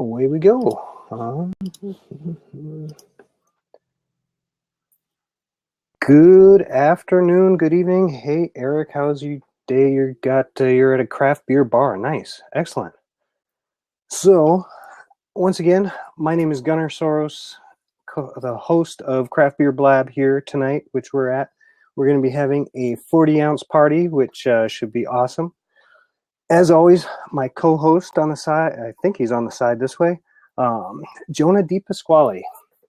away we go. Good afternoon, good evening. Hey, Eric, how's your day? You're at a craft beer bar. Nice, excellent. So, once again, my name is Gunnar Soros, the host of Craft Beer Blab here tonight, which we're at. We're going to be having a 40-ounce party, which should be awesome. As always, my co-host on the side, I think he's on the side this way, Jonah DiPasquale,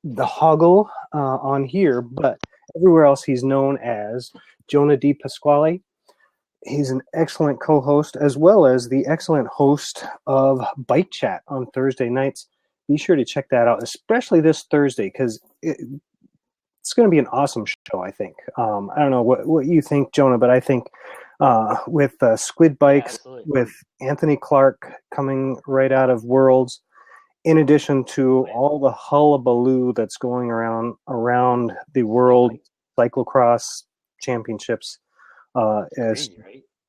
the Hoggle on here, but everywhere else he's known as Jonah DiPasquale. He's an excellent co-host, as well as the excellent host of Bike Chat on Thursday nights. Be sure to check that out, especially this Thursday, because it's going to be an awesome show, I think. I don't know what you think, Jonah, but I think with Squid Bikes, with Anthony Clark coming right out of Worlds, in addition to all the hullabaloo that's going around the World Cyclocross Championships,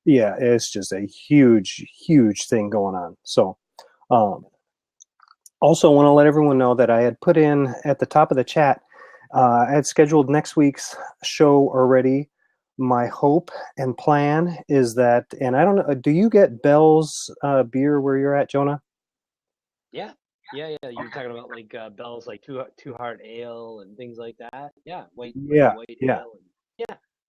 it's just a huge thing going on. So also want to let everyone know that I had put in at the top of the chat, I had scheduled next week's show already. My hope and plan is that, and I don't know, do you get Bell's beer where you're at, Jonah? Yeah. You're talking about like Bell's, like Two Heart Ale and things like that. Yeah, white ale. Yeah.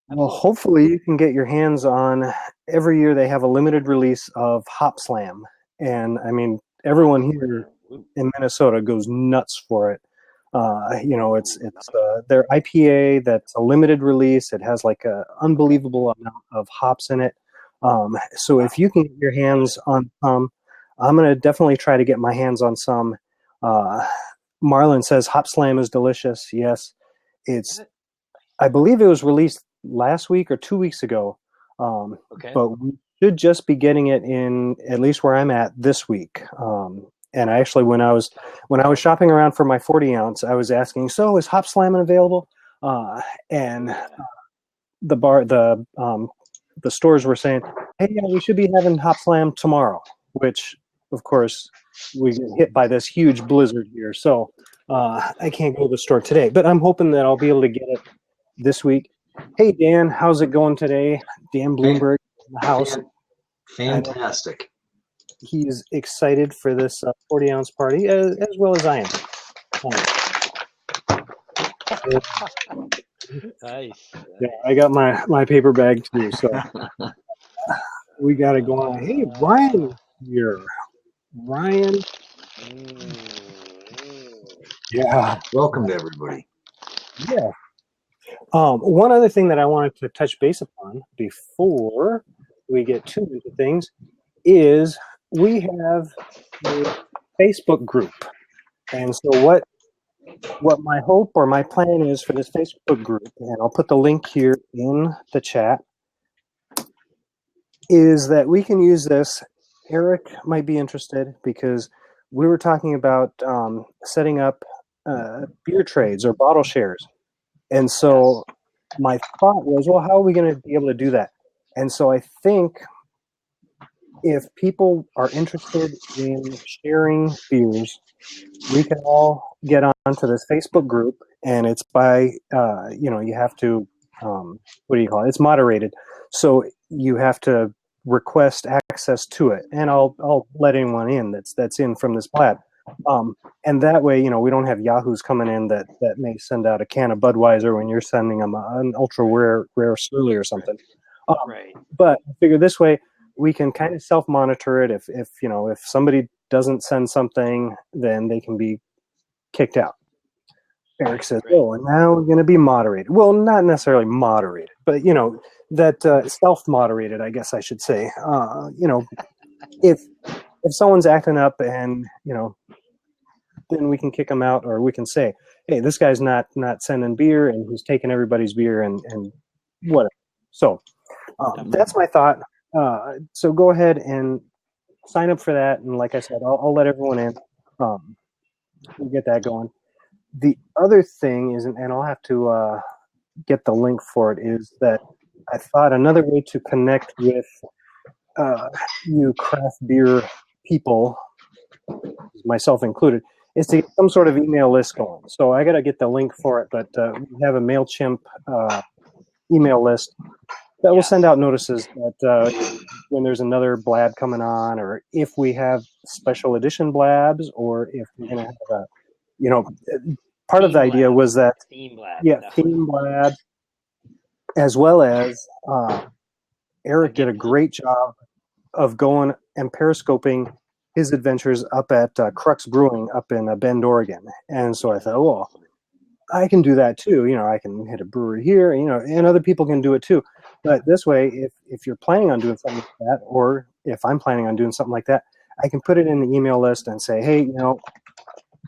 Well, hopefully you can get your hands on. Every year they have a limited release of Hopslam, and I mean everyone here in Minnesota goes nuts for it. It's their IPA that's a limited release. It has like an unbelievable amount of hops in it. So if you can get your hands on some, I'm going to definitely try to get my hands on some. Marlon says Hopslam is delicious. Yes, I believe it was released last week or 2 weeks ago. But we should just be getting it in, at least where I'm at, this week. And I actually, when I was shopping around for my 40-ounce, I was asking, so is Hopslam available? And the stores were saying, hey, yeah, we should be having Hopslam tomorrow, which, of course, we get hit by this huge blizzard here. So I can't go to the store today, but I'm hoping that I'll be able to get it this week. Hey, Dan, how's it going today? Dan Bloomberg in the house. Fantastic. He's excited for this 40-ounce party, as well as I am. Nice. Yeah, I got my paper bag too, so we got to go on. Hey, Ryan here. Ryan. Yeah. Welcome to everybody. Yeah. One other thing that I wanted to touch base upon before we get too into things is we have a Facebook group. And so what my hope or my plan is for this Facebook group, and I'll put the link here in the chat, is that we can use this. Eric might be interested because we were talking about setting up beer trades or bottle shares. And so my thought was, well, how are we going to be able to do that? And so I think if people are interested in sharing beers, we can all get onto this Facebook group, and it's by, you have to, what do you call it? It's moderated. So you have to request access to it, and I'll let anyone in that's in from this Blab. And that way, we don't have yahoos coming in that may send out a can of Budweiser when you're sending them an ultra rare Surly or something. Right. But I figure this way we can kind of self-monitor it. If somebody doesn't send something, then they can be kicked out. Eric says, "Oh, and now we're going to be moderated." Well, not necessarily moderated, but that self-moderated, I guess I should say. If someone's acting up and then we can kick them out, or we can say, hey, this guy's not sending beer and he's taking everybody's beer and whatever. So that's my thought. So go ahead and sign up for that. And like I said, I'll let everyone in. We'll get that going. The other thing is, and I'll have to get the link for it, is that I thought another way to connect with you craft beer people myself included, is to get some sort of email list going. So I got to get the link for it, but we have a MailChimp email list that will send out notices that when there's another Blab coming on, or if we have special edition Blabs, or if we're going to have a, part Theme of the idea Blab. was that, Theme Blab. theme Blab, as well as Eric did a great job of going and periscoping his adventures up at Crux Brewing up in Bend, Oregon. And so I thought, well, I can do that too. I can hit a brewery here, and other people can do it too. But this way, if you're planning on doing something like that, or if I'm planning on doing something like that, I can put it in the email list and say, hey,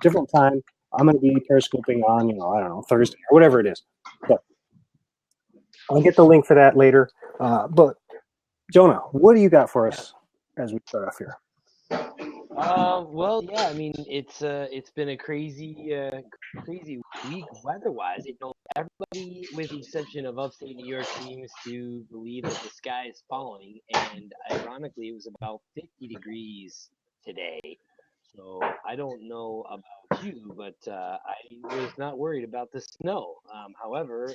different time, I'm going to be periscoping on, I don't know, Thursday or whatever it is. So I'll get the link for that later. But Jonah, what do you got for us as we start off here? Well, yeah, I mean, it's been a crazy week weather-wise. Everybody, with the exception of upstate New York, seems to believe that the sky is falling, and ironically, it was about 50 degrees today. So I don't know about you, but I was not worried about the snow. However,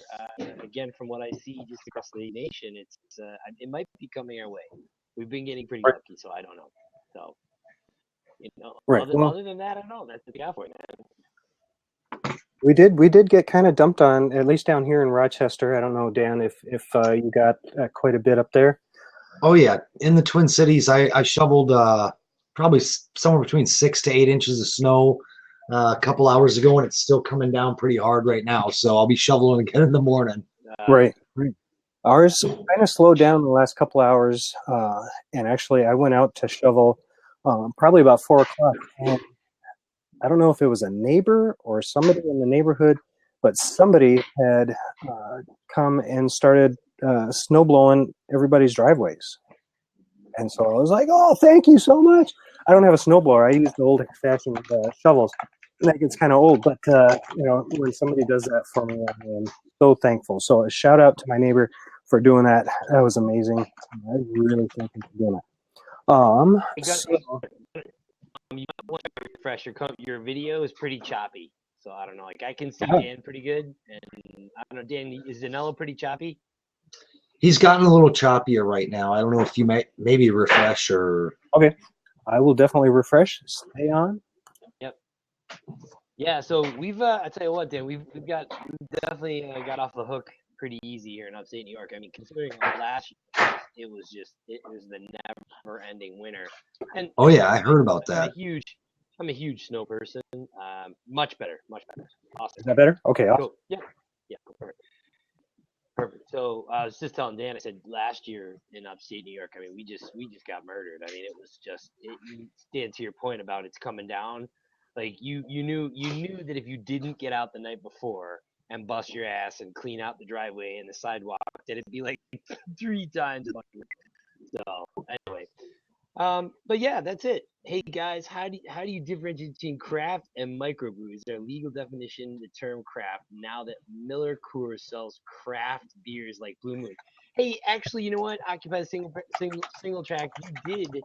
again, from what I see just across the nation, it might be coming our way. We've been getting pretty lucky, so I don't know. So. Right. Other than that, I don't know. That's the gap for it, man. We did get kind of dumped on, at least down here in Rochester. I don't know, Dan, if you got quite a bit up there. Oh yeah, in the Twin Cities, I shoveled probably somewhere between 6 to 8 inches of snow a couple hours ago, and it's still coming down pretty hard right now. So I'll be shoveling again in the morning. Right. Ours kind of slowed down in the last couple hours, and actually I went out to shovel probably about 4 o'clock, and I don't know if it was a neighbor or somebody in the neighborhood, but somebody had come and started snow blowing everybody's driveways. And so I was like, oh, thank you so much. I don't have a snowblower. I use the old-fashioned shovels. And that gets kind of old, but when somebody does that for me, I am so thankful. So a shout out to my neighbor for doing that. That was amazing. I really thank him for doing it. You want to refresh your video is pretty choppy, so I don't know. Like I can see Dan pretty good, and I don't know, Dan, is Danilo pretty choppy? He's gotten a little choppier right now. I don't know if you might maybe refresh or. Okay, I will definitely refresh. Stay on. Yep. Yeah. So we've I tell you what, Dan, we've definitely got off the hook pretty easy here in upstate New York. I mean, considering last year, it was the never-ending winter. And oh yeah, I heard about that. I'm a huge snow person. Much better. Awesome. Is that better? Okay. Awesome. Cool. Yeah. Perfect. So I was just telling Dan, I said last year in upstate New York, I mean, we just got murdered. I mean, it was just Dan, to your point about it's coming down. Like you knew that if you didn't get out the night before and bust your ass and clean out the driveway and the sidewalk, that it'd be like 3 times. So anyway, but yeah, that's it. Hey guys, how do you differentiate between craft and microbrew? Is there a legal definition of the term craft now that Miller Coors sells craft beers like Blue Moon? Hey, actually, you know what? Occupy single track. You did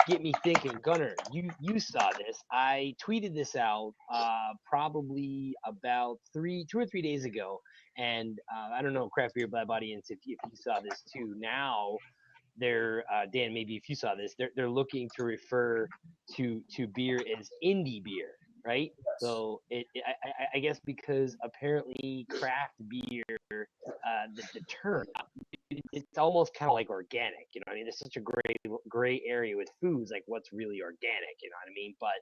get me thinking, Gunnar. You saw this. I tweeted this out probably about 2 or 3 days ago, and I don't know, Craft Beer Blab audience, if you saw this too. Now they're Dan, maybe if you saw this, they're looking to refer to beer as indie beer, right? Yes. So I guess because apparently craft beer, the term, it's almost kind of like organic, you know what I mean? There's such a gray area with foods, like what's really organic, you know what I mean? But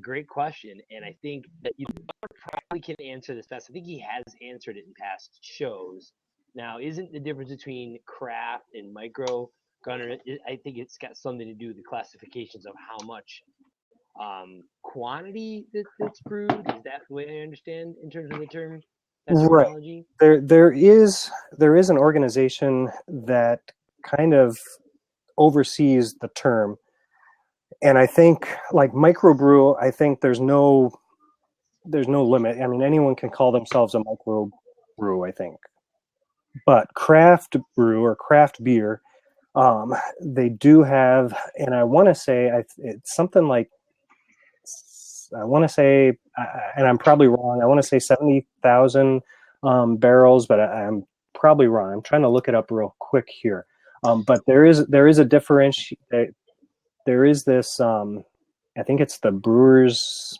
great question, and I think that you probably can answer this best. I think he has answered it in past shows. Now, isn't the difference between craft and micro, Gunnar, I think it's got something to do with the classifications of how much quantity that's brewed? Is that the way I understand in terms of the term? Right. There is an organization that kind of oversees the term. And I think like microbrew, I think there's no limit. I mean, anyone can call themselves a microbrew, I think. But craft brew or craft beer, They do have, and I want to say it's something like, I want to say, and I'm probably wrong, I want to say 70,000 barrels, but I'm probably wrong. I'm trying to look it up real quick here. But there is a differential. There is this, I think it's the Brewers.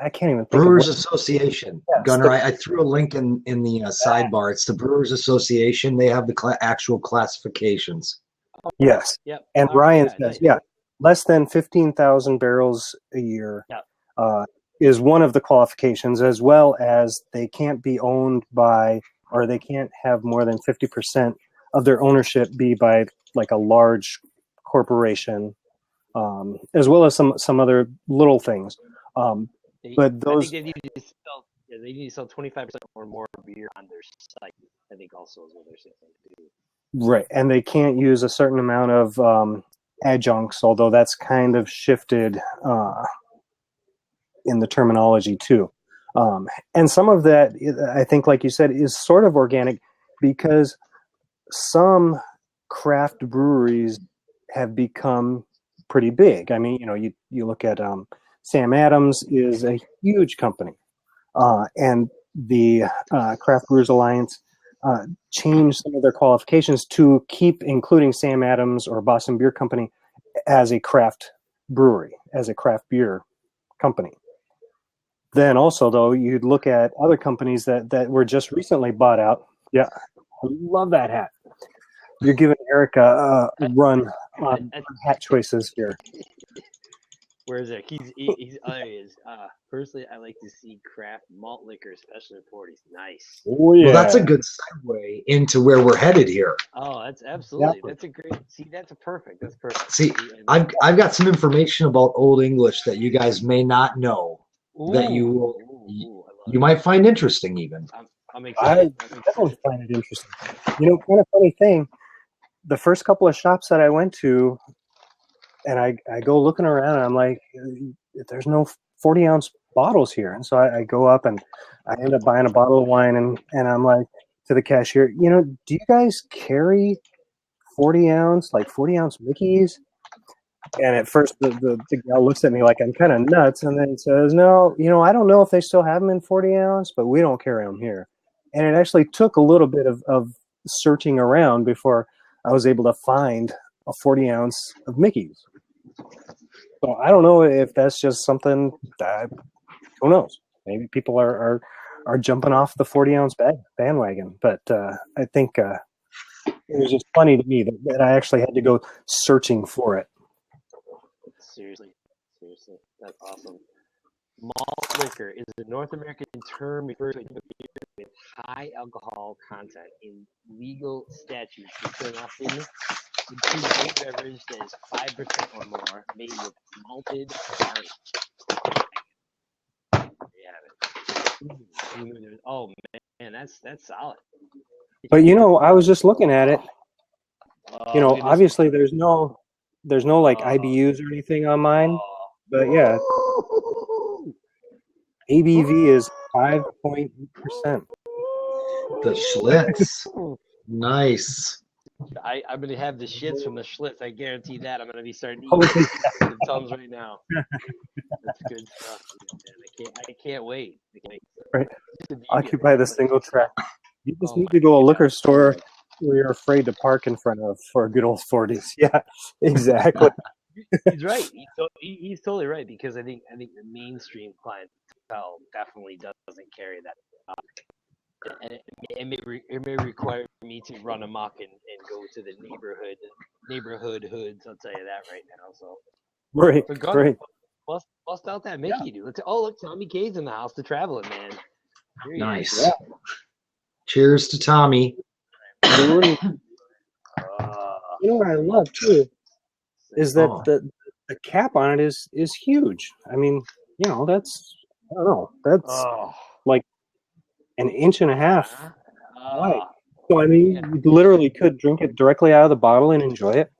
I can't even think Brewers of Association. Yes, Gunnar, I threw a link in the sidebar. It's the Brewers Association. They have the actual classifications. Yes. Yep. And Ryan says, less than 15,000 barrels a year is one of the qualifications, as well as they can't be owned by, or they can't have more than 50% of their ownership be by like a large corporation, as well as some other little things. But those, I think they need to sell 25% or more beer on their site. I think also is what they're saying too. right, and they can't use a certain amount of adjuncts, although that's kind of shifted in the terminology too. And some of that, I think, like you said, is sort of organic because some craft breweries have become pretty big. I mean, you look at Sam Adams is a huge company, and the Craft Brewers Alliance changed some of their qualifications to keep including Sam Adams or Boston Beer Company as a craft brewery, as a craft beer company. Then also, though, you'd look at other companies that were just recently bought out. Yeah, I love that hat. You're giving Eric a run on hat choices here. Where is it? He's there he is. Personally, I like to see craft malt liquor, especially in 40s. Nice. Oh yeah. Well, that's a good segue into where we're headed here. Oh, that's absolutely. That's a great. See, that's perfect. That's perfect. See, I've got some information about Old English that you guys may not know that you might find interesting even. I'm excited. I definitely find it interesting. Kind of funny thing. The first couple of shops that I went to, and I go looking around, and I'm like, there's no 40-ounce bottles here. And so I go up, and I end up buying a bottle of wine, and I'm like to the cashier, do you guys carry 40-ounce Mickeys? And at first the gal looks at me like I'm kind of nuts, and then says, no, I don't know if they still have them in 40-ounce, but we don't carry them here. And it actually took a little bit of searching around before I was able to find a 40-ounce of Mickey's. So I don't know if that's just something that, who knows? Maybe people are jumping off the 40-ounce bandwagon. But I think it was just funny to me that I actually had to go searching for it. Seriously, that's awesome. Malt liquor is a North American term referring to a beer with high alcohol content in legal statutes. It's often include a beverage that is 5% or more, made with malted barley. There you have it. Oh man, that's solid. But I was just looking at it. Obviously there's no like IBUs or anything on mine, but yeah, ABV is 5.8%. The Schlitz, nice. I'm gonna have the shits from the Schlitz. I guarantee that. I'm gonna be starting eating the Tums right now. That's good stuff. Man. I can't wait. Right. Occupy the single track. You just need to go to a liquor store where you're afraid to park in front of for a good old 40s. Yeah, exactly. He's right. He's totally right, because I think the mainstream clientele definitely doesn't carry that. And it may require me to run amok and go to the neighborhood hoods. I'll tell you that right now. So right. Bust out that Mickey, dude. Look, Tommy K's in the house, the traveling man. Nice. Yeah. Cheers to Tommy. What I love too is that the cap on it is huge. I mean, that's, I don't know, that's like an inch and a half wide. So I mean, you literally could drink it directly out of the bottle and enjoy it.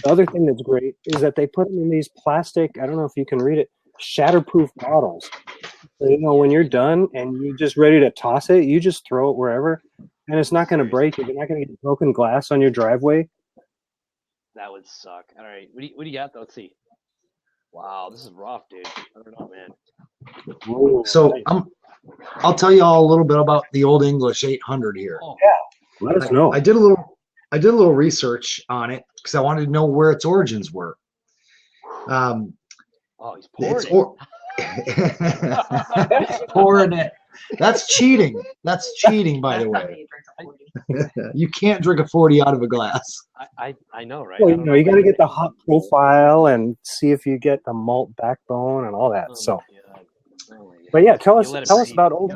The other thing that's great is that they put them in these plastic, I don't know if you can read it, shatterproof bottles. So, when you're done and you're just ready to toss it, you just throw it wherever. and it's not going to break. You're not going to get broken glass on your driveway. That would suck. All right, what do you got? Let's see. Wow, this is rough, dude. I don't know, man. Whoa, So nice. I'll tell you all a little bit about the Old English 800 here. Oh, Let us know. I did a little research on it because I wanted to know where its origins were. he's pouring it. Pouring it. That's cheating. That's cheating, by the way. You can't drink a 40 out of a glass. I know, right? Well, you got to get the hop profile and see if you get the malt backbone and all that. But yeah, tell us about Old.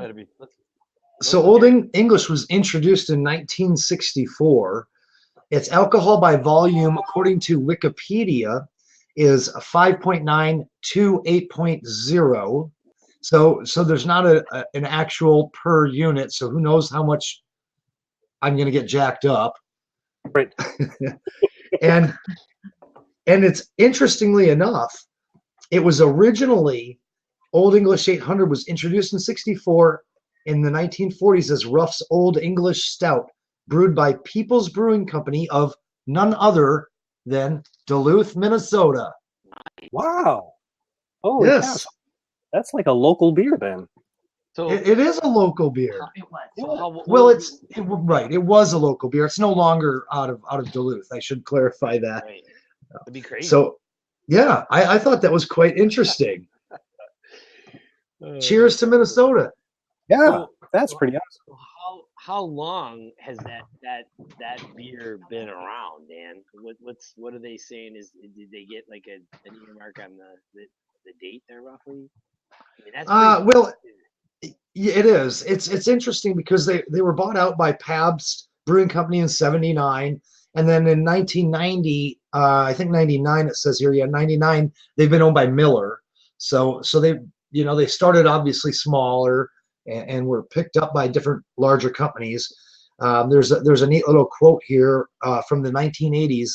So Old English was introduced in 1964. Its alcohol by volume, according to Wikipedia, is 5.9 to 8.0. So there's not an actual per unit. So who knows how much I'm going to get jacked up. Right. and it's interestingly enough, it was originally Old English 800 was introduced in 64 in the 1940s as Ruff's Old English Stout, brewed by People's Brewing Company of none other than Duluth, Minnesota. Wow. Oh, yes. Cow. That's like a local beer then. So it is a local beer. It was. Right. It was a local beer. It's no longer out of Duluth. I should clarify that. Right. That'd be crazy. So, yeah, I thought that was quite interesting. Cheers to Minnesota. Yeah, that's pretty awesome. How long has that beer been around, Dan? What are they saying? Did they get like an earmark on the date there roughly? I mean, that's well, it is. It's interesting because they were bought out by Pabst Brewing Company in '79, and then in 1990, I think '99 it says here, 99, they've been owned by Miller. So they started obviously smaller and were picked up by different larger companies. There's a neat little quote here from the 1980s.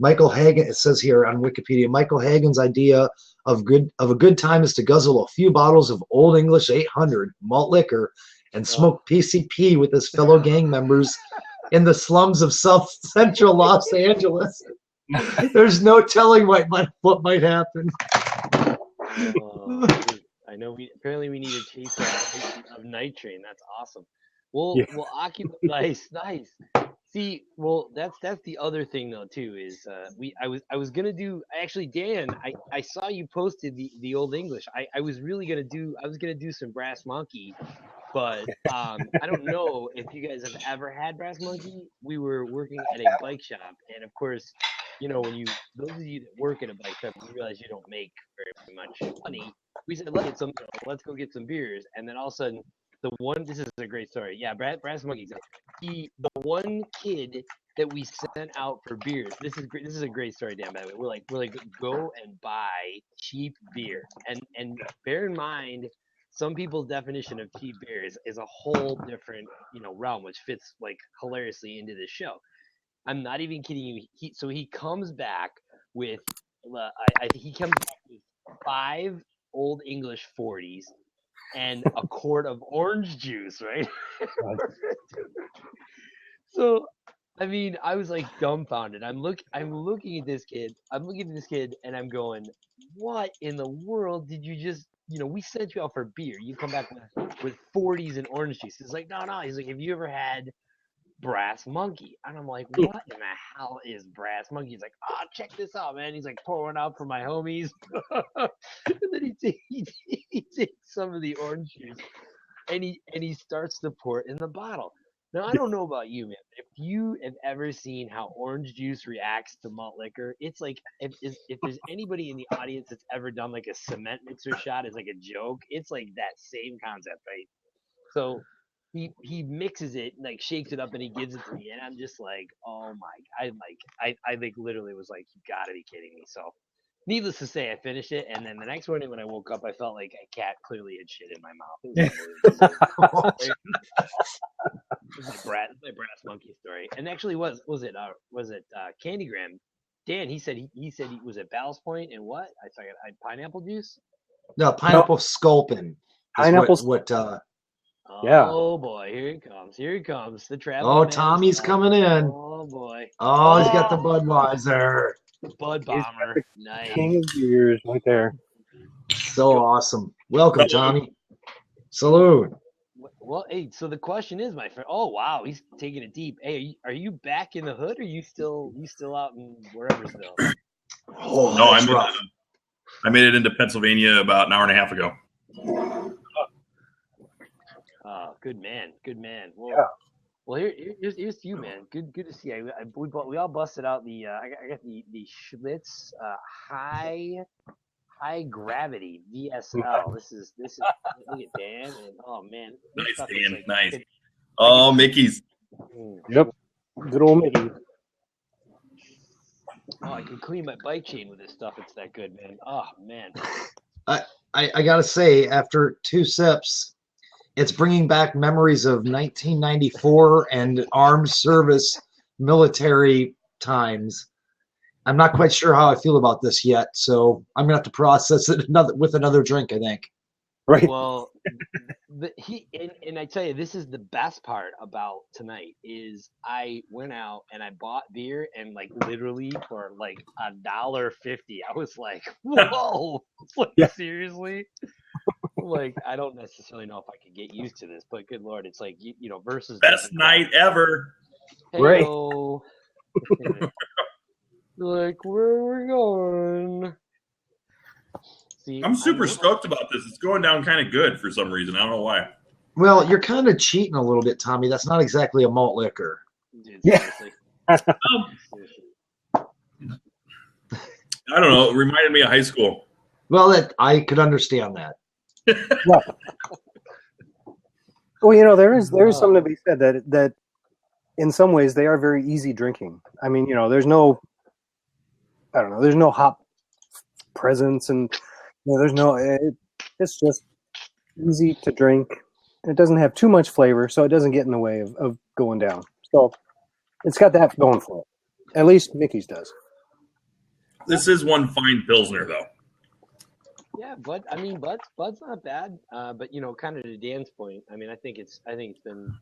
Michael Hagen, it says here on Wikipedia, Michael Hagen's idea of a good time is to guzzle a few bottles of Old English 800 malt liquor and smoke PCP with his fellow gang members in the slums of South Central Los Angeles. There's no telling what might happen. I know. We need a chase of night train. That's awesome. We'll occupy. Nice. See, well, that's the other thing though too is I was gonna do actually, Dan. I saw you posted the Old English. I was gonna do some Brass Monkey, but I don't know if you guys have ever had Brass Monkey. We were working at a bike shop, and of course, when those of you that work at a bike shop, you realize you don't make very much money. We said let's go get some beers, and then all of a sudden this is a great story. Yeah, Brass Monkey. The one kid that we sent out for beers. This is great. This is a great story, Dan. By the way, we're like go and buy cheap beer, and bear in mind, some people's definition of cheap beer is a whole different realm, which fits like hilariously into this show. I'm not even kidding you. He comes back with he comes back with 5 Old English 40s and a quart of orange juice, right? So, I mean, I was like dumbfounded. I'm looking at this kid. And I'm going, what in the world did you just? We sent you out for beer. You come back with 40s and orange juice. He's like, no. He's like, have you ever had Brass Monkey? And I'm like, what in the hell is Brass Monkey? He's like, oh, check this out, man. He's like pouring out for my homies. And then he takes some of the orange juice and he starts to pour it in the bottle. Now, I don't know about you, man. If you have ever seen how orange juice reacts to malt liquor, it's like if there's anybody in the audience that's ever done like a cement mixer shot as like a joke, it's like that same concept, right? So he mixes it, like shakes it up, and he gives it to me, and I'm just like, oh my! I literally was like, you gotta be kidding me. So, needless to say, I finished it, and then the next morning when I woke up, I felt like a cat clearly had shit in my mouth. It was my Brass Monkey story, and actually was it Candygram? Dan, he said he was at Ballast Point, and what? I pineapple juice. No, pineapple sculpin. Pineapple. Yeah. Oh boy, here he comes. Here he comes. The traveling Oh, man Tommy's himself. coming in. Oh boy. Oh, he's got the Budweiser. Bud He's got Bomber. the Nice. king of beers right there. So awesome. Welcome, Tommy. Salute. Well, hey, so the question is, my friend. Oh wow, he's taking it deep. Hey, are you back in the hood, or you still out in wherever still? Oh, No, that's rough. I made it into Pennsylvania about an hour and a half ago. Oh, good man, good man. Well, Yeah. well, here's to you, man. Good to see you. We all busted out the. I got the Schlitz high gravity VSL. This is look at Dan and oh man, this Nice, stuff is Dan. like- Nice. it- Oh, Mickey's. Yep. Good old Mickey. Oh, I can clean my bike chain with this stuff. It's that good, man. Oh man. I gotta say, after 2 sips, it's bringing back memories of 1994 and armed service military times. I'm not quite sure how I feel about this yet, so I'm gonna have to process it with another drink, I think. Right. Well, and I tell you, this is the best part about tonight is I went out and I bought beer and like literally for like $1.50. I was like, whoa, like Yeah. seriously? Like I don't necessarily know if I could get used to this, but good lord, it's like you know versus Best night ever. Right. Heyo. Like where are we going? See, I'm super stoked about this. It's going down kind of good for some reason. I don't know why. Well, you're kind of cheating a little bit, Tommy. That's not exactly a malt liquor. Dude, Yeah. seriously. Seriously. I don't know. It reminded me of high school. Well, that I could understand that. Well, you know, there is something to be said that in some ways they are very easy drinking. I mean, you know, there's no hop presence, and you know, there's no. It's just easy to drink. It doesn't have too much flavor, so it doesn't get in the way of going down. So it's got that going for it. At least Mickey's does. This is one fine Pilsner, though. Yeah, Bud's not bad. But you know, kind of to Dan's point, I mean, I think it's been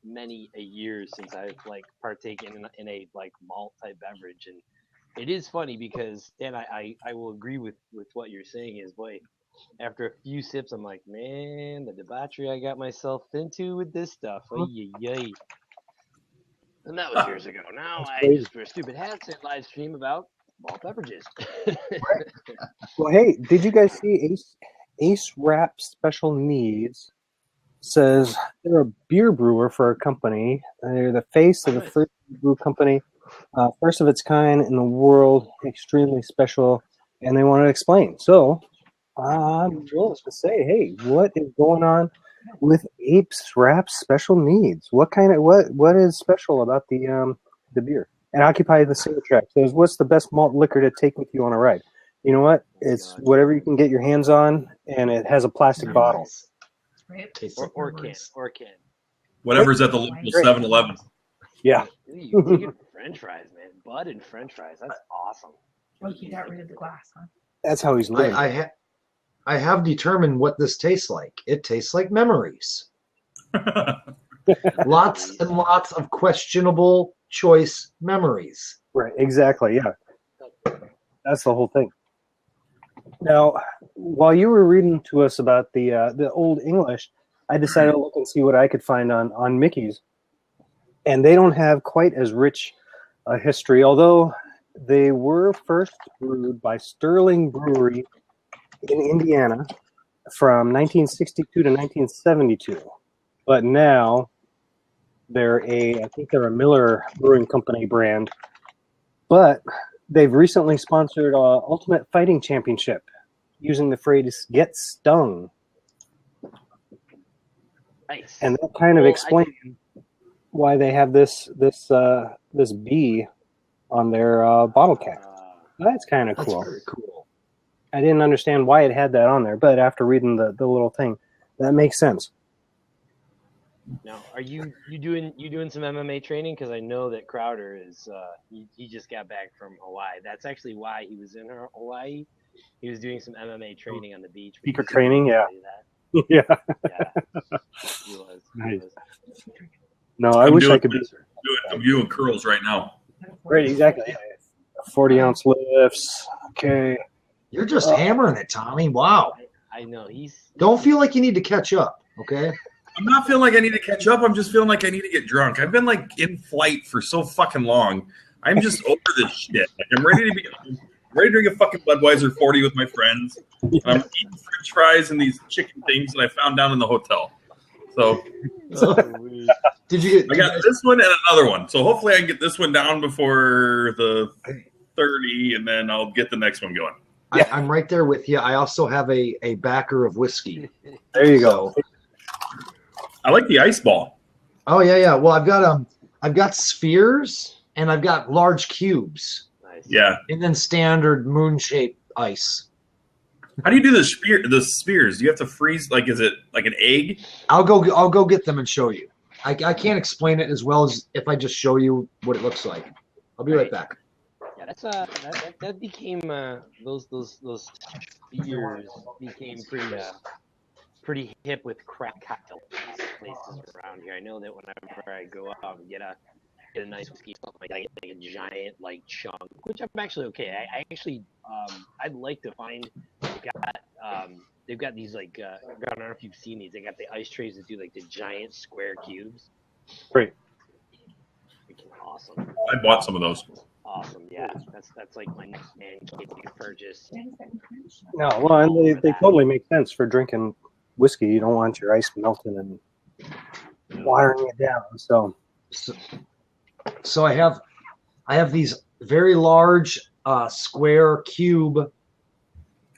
many a years since I've like partaken in a like malt type beverage, and it is funny because Dan, I will agree with what you're saying is boy, after a few sips, I'm like, man, the debauchery I got myself into with this stuff, yay. And that was years ago. Now I just wear stupid hats and live stream about malt beverages. Well, hey, did you guys see Ace Rap Special Needs says they're a beer brewer for a company. They're the face of the first brew company, first of its kind in the world, extremely special, and they want to explain. So I'm willing to say, hey, what is going on with Ace Rap Special Needs? What is special about the beer? And Occupy the Single Track says, what's the best malt liquor to take with you on a ride? You know what? It's whatever you can get your hands on, and it has a plastic bottle. Right? or can. Whatever's at the local 7-Eleven. Yeah. You get French fries, man. Bud and French fries. That's awesome. Oh, you got rid of the glass, huh? That's how he's living. I have determined what this tastes like. It tastes like memories. Lots and lots of questionable choice memories. Right, exactly, yeah. That's the whole thing. Now, while you were reading to us about the Old English, I decided to look and see what I could find on Mickey's. And they don't have quite as rich a history, although they were first brewed by Sterling Brewery in Indiana from 1962 to 1972. But now I think they're a Miller Brewing Company brand. But they've recently sponsored Ultimate Fighting Championship using the phrase "get stung." Nice. And that kind of explains why they have this bee on their bottle cap. That's kind of cool. That's very cool. I didn't understand why it had that on there, but after reading the little thing, that makes sense. Now, are you doing some MMA training? Because I know that Crowder is he just got back from Hawaii. That's actually why he was in Hawaii. He was doing some MMA training on the beach. Speaker training, yeah. Yeah. He was. Nice. No, I wish I could be I'm doing curls right now. great. Exactly. Yeah. 40-ounce lifts. Okay. You're just hammering it, Tommy. Wow. I know Don't feel like you need to catch up, okay? I'm not feeling like I need to catch up. I'm just feeling like I need to get drunk. I've been like in flight for so fucking long. I'm just over this shit. Like I'm ready to drink a fucking Budweiser 40 with my friends. And I'm eating French fries and these chicken things that I found down in the hotel. So I got this one and another one. So hopefully I can get this one down before the 30, and then I'll get the next one going. I'm right there with you. I also have a backer of whiskey. There you go. I like the ice ball. Oh yeah. Well, I've got spheres and I've got large cubes. Nice. Yeah. And then standard moon-shaped ice. How do you do the spheres? Do you have to freeze? Like, is it like an egg? I'll go get them and show you. I can't explain it as well as if I just show you what it looks like. I'll be right back. Yeah, that's that became those spheres became pretty hip with craft cocktail places around here. I know that whenever I go out and get a nice whiskey, something like that, I get a giant like chunk, which I'm actually okay. I actually I'd like to find they've got these like I don't know if you've seen these. They got the ice trays that do like the giant square cubes. Great. Freaking awesome. I bought some of those. Awesome, yeah. That's like my next man cave purchase. No, well, and they totally make sense for drinking whiskey. You don't want your ice melting and watering it down. So I have these very large square cube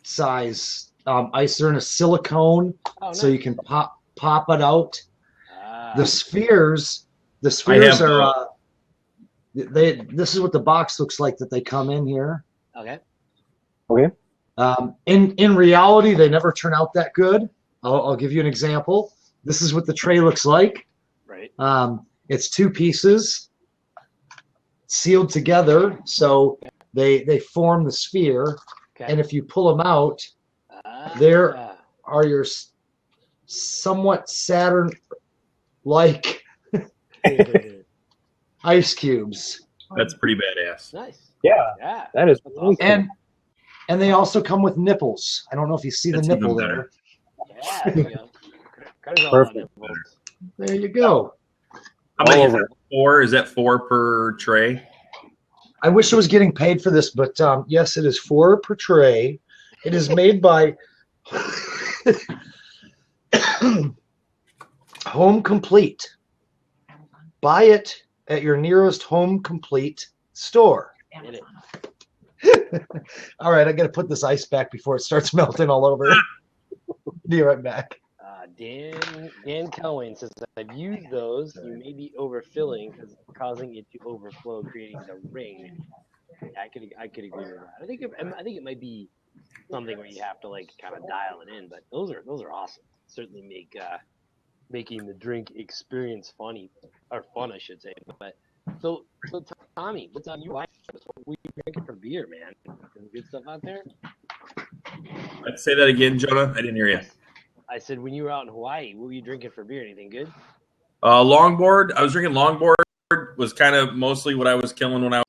size ice. They're in a silicone, so you can pop it out. The spheres are this is what the box looks like that they come in here. Okay. In reality, they never turn out that good. I'll give you an example. This is what the tray looks like. Right. It's two pieces sealed together, so they form the sphere. Okay. And if you pull them out, there are your somewhat Saturn-like ice cubes. That's pretty badass. Nice. Yeah. That is awesome. And they also come with nipples. I don't know if you see the nipple there. Yeah, there you go. Perfect. There you go. How many is that? 4? Is that 4 per tray? I wish I was getting paid for this, but yes, it is 4 per tray. It is made by Home Complete. Buy it at your nearest Home Complete store. All right, I got to put this ice back before it starts melting all over. Be right back. Dan Cohen says, I've used those. You may be overfilling because causing it to overflow, creating the ring. I could agree with that. I think it might be something where you have to like kind of dial it in, but those are awesome. Certainly make making the drink experience fun, I should say. But so Tommy, what's on you? What were you drinking for beer, man? Some good stuff out there. Let's say that again, Jonah. I didn't hear you. I said, when you were out in Hawaii, what were you drinking for beer? Anything good? Longboard. I was drinking Longboard. Was kind of mostly what I was killing when I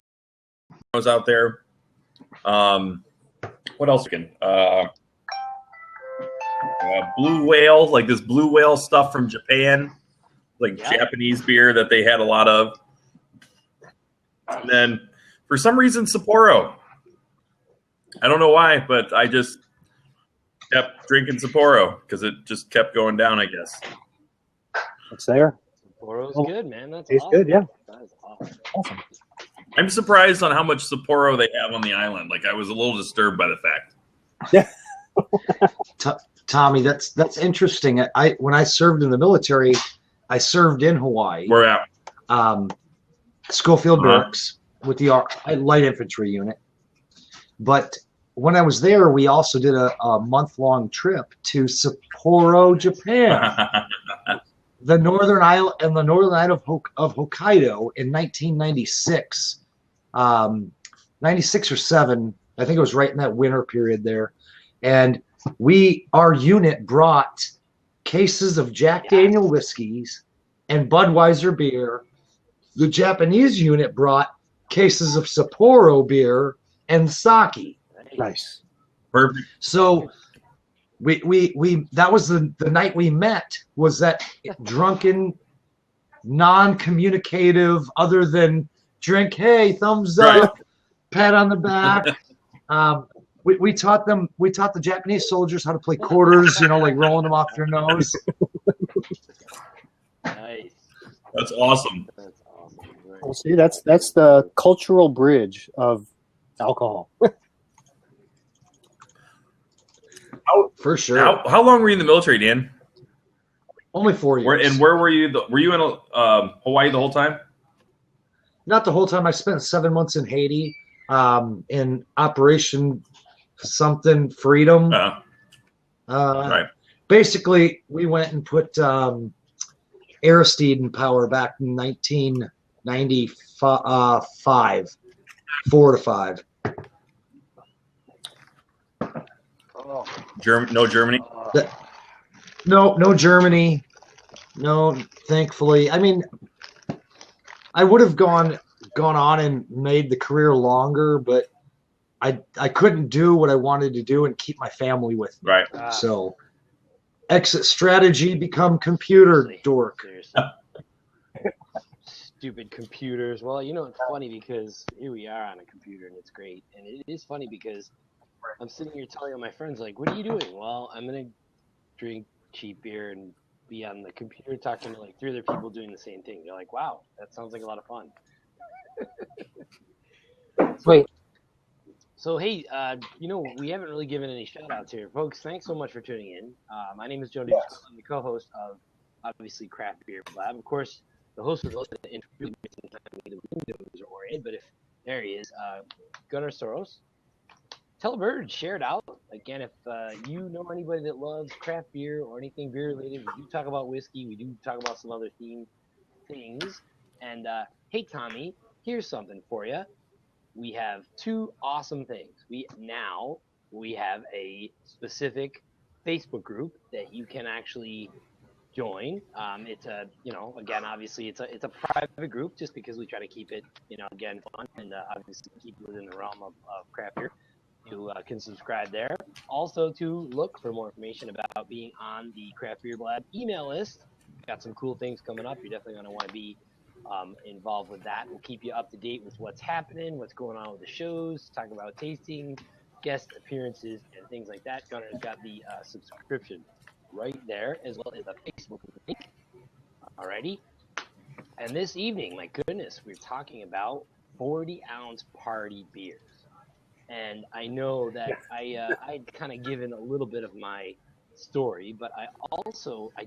was out there. What else? Blue Whale, like this Blue Whale stuff from Japan, like Japanese beer that they had a lot of. And then for some reason, Sapporo. I don't know why, but I just kept drinking Sapporo because it just kept going down, I guess. It's there. Sapporo's good, man. That's It's awesome. good, yeah. That is awesome. I'm surprised on how much Sapporo they have on the island. Like, I was a little disturbed by the fact. Yeah. Tommy, that's interesting. When I served in the military, I served in Hawaii. Where at? Schofield Barracks with the light infantry unit. But when I was there, we also did a month-long trip to Sapporo, Japan, the northern island of Hokkaido in 1996, 96 or 7. I think it was right in that winter period there, and our unit brought cases of Jack Daniel whiskeys and Budweiser beer. The Japanese unit brought cases of Sapporo beer and sake. Nice. Perfect. So we that was the night we met, was that drunken, non-communicative, other than drink, hey, thumbs up, pat on the back. We taught the Japanese soldiers how to play quarters, like rolling them off their nose. Nice. That's awesome. That's awesome. Right. Well, see, that's the cultural bridge of alcohol. For sure. How long were you in the military, Dan? Only 4 years. Where were you? Were you in Hawaii the whole time? Not the whole time. I spent 7 months in Haiti in Operation something Freedom. Right. Basically, we went and put Aristide in power back in 1995, 4 to 5. No Germany. No Germany. No, thankfully. I mean, I would have gone on and made the career longer, but I couldn't do what I wanted to do and keep my family with me. Right. So exit strategy, become computer dork. Stupid computers. Well, it's funny because here we are on a computer and it's great. And it is funny because I'm sitting here telling all my friends, like, what are you doing? Well, I'm going to drink cheap beer and be on the computer talking to like 3 other people doing the same thing. They're like, wow, that sounds like a lot of fun. Wait. So, hey, we haven't really given any shout-outs here. Folks, thanks so much for tuning in. My name is Jody. Yes. I'm the co-host of, obviously, Craft Beer Blab. Of course, the host was also the interview, but if there he is, Gunnar Soros. Tell a bird, share it out. Again, if you know anybody that loves craft beer or anything beer-related, we do talk about whiskey. We do talk about some other things. And, hey, Tommy, here's something for you. We have 2 awesome things. We have a specific Facebook group that you can actually join. It's a, again, obviously it's a private group just because we try to keep it, again, fun and obviously keep it within the realm of craft beer. You can subscribe there. Also to look for more information about being on the Craft Beer Blab email list. Got some cool things coming up. You're definitely going to want to be involved with that. We'll keep you up to date with what's happening, what's going on with the shows, talk about tasting, guest appearances, and things like that. Gunner's got the subscription right there, as well as a Facebook link. Alrighty. And this evening, my goodness, we're talking about 40-ounce party beers. And I know that I'd kind of given a little bit of my story, but I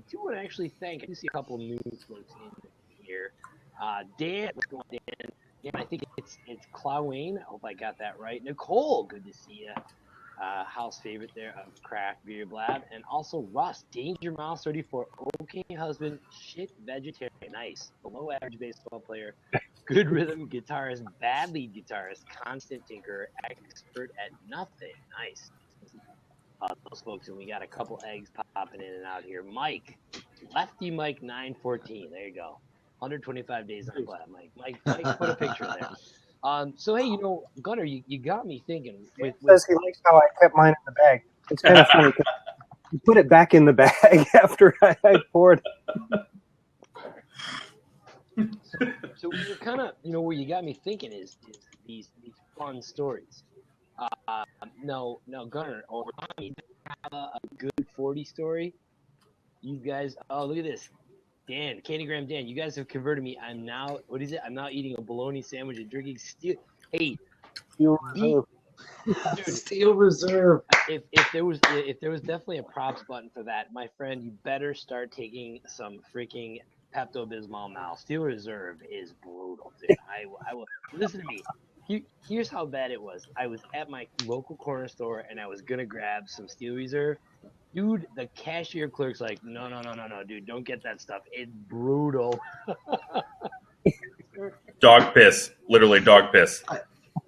do want to actually thank, I do see a couple new folks in here. Dan, what's going on, Dan? Yeah, I think it's Clawayne. I hope I got that right. Nicole, good to see you. House favorite there of Craft Beer Blab. And also Russ, Danger Mouse 34, okay husband, shit vegetarian, nice. Below average baseball player, good rhythm guitarist, bad lead guitarist, constant tinker, expert at nothing, nice. Those folks, and we got a couple eggs popping in and out here. Mike, Lefty Mike 914, there you go. 125 days on Blab, Mike. Mike, put a picture there. So, hey, Gunnar, you got me thinking. He says he likes how I kept mine in the bag. It's kind of funny because you put it back in the bag after I poured. So we're kind of, where you got me thinking is these fun stories. No, Gunnar, or Tommy, have a good 40 story. You guys, oh, look at this. Dan, Candygram Dan, you guys have converted me. I'm now eating a bologna sandwich and drinking Steel. Hey, Steel Reserve. Dude, Steel Reserve. If there was definitely a props button for that, my friend, you better start taking some freaking Pepto-Bismol now. Steel Reserve is brutal, dude. I will listen to me. Here's how bad it was. I was at my local corner store and I was gonna grab some Steel Reserve. Dude, the cashier clerk's like, no, dude, don't get that stuff. It's brutal. Dog piss. Literally dog piss.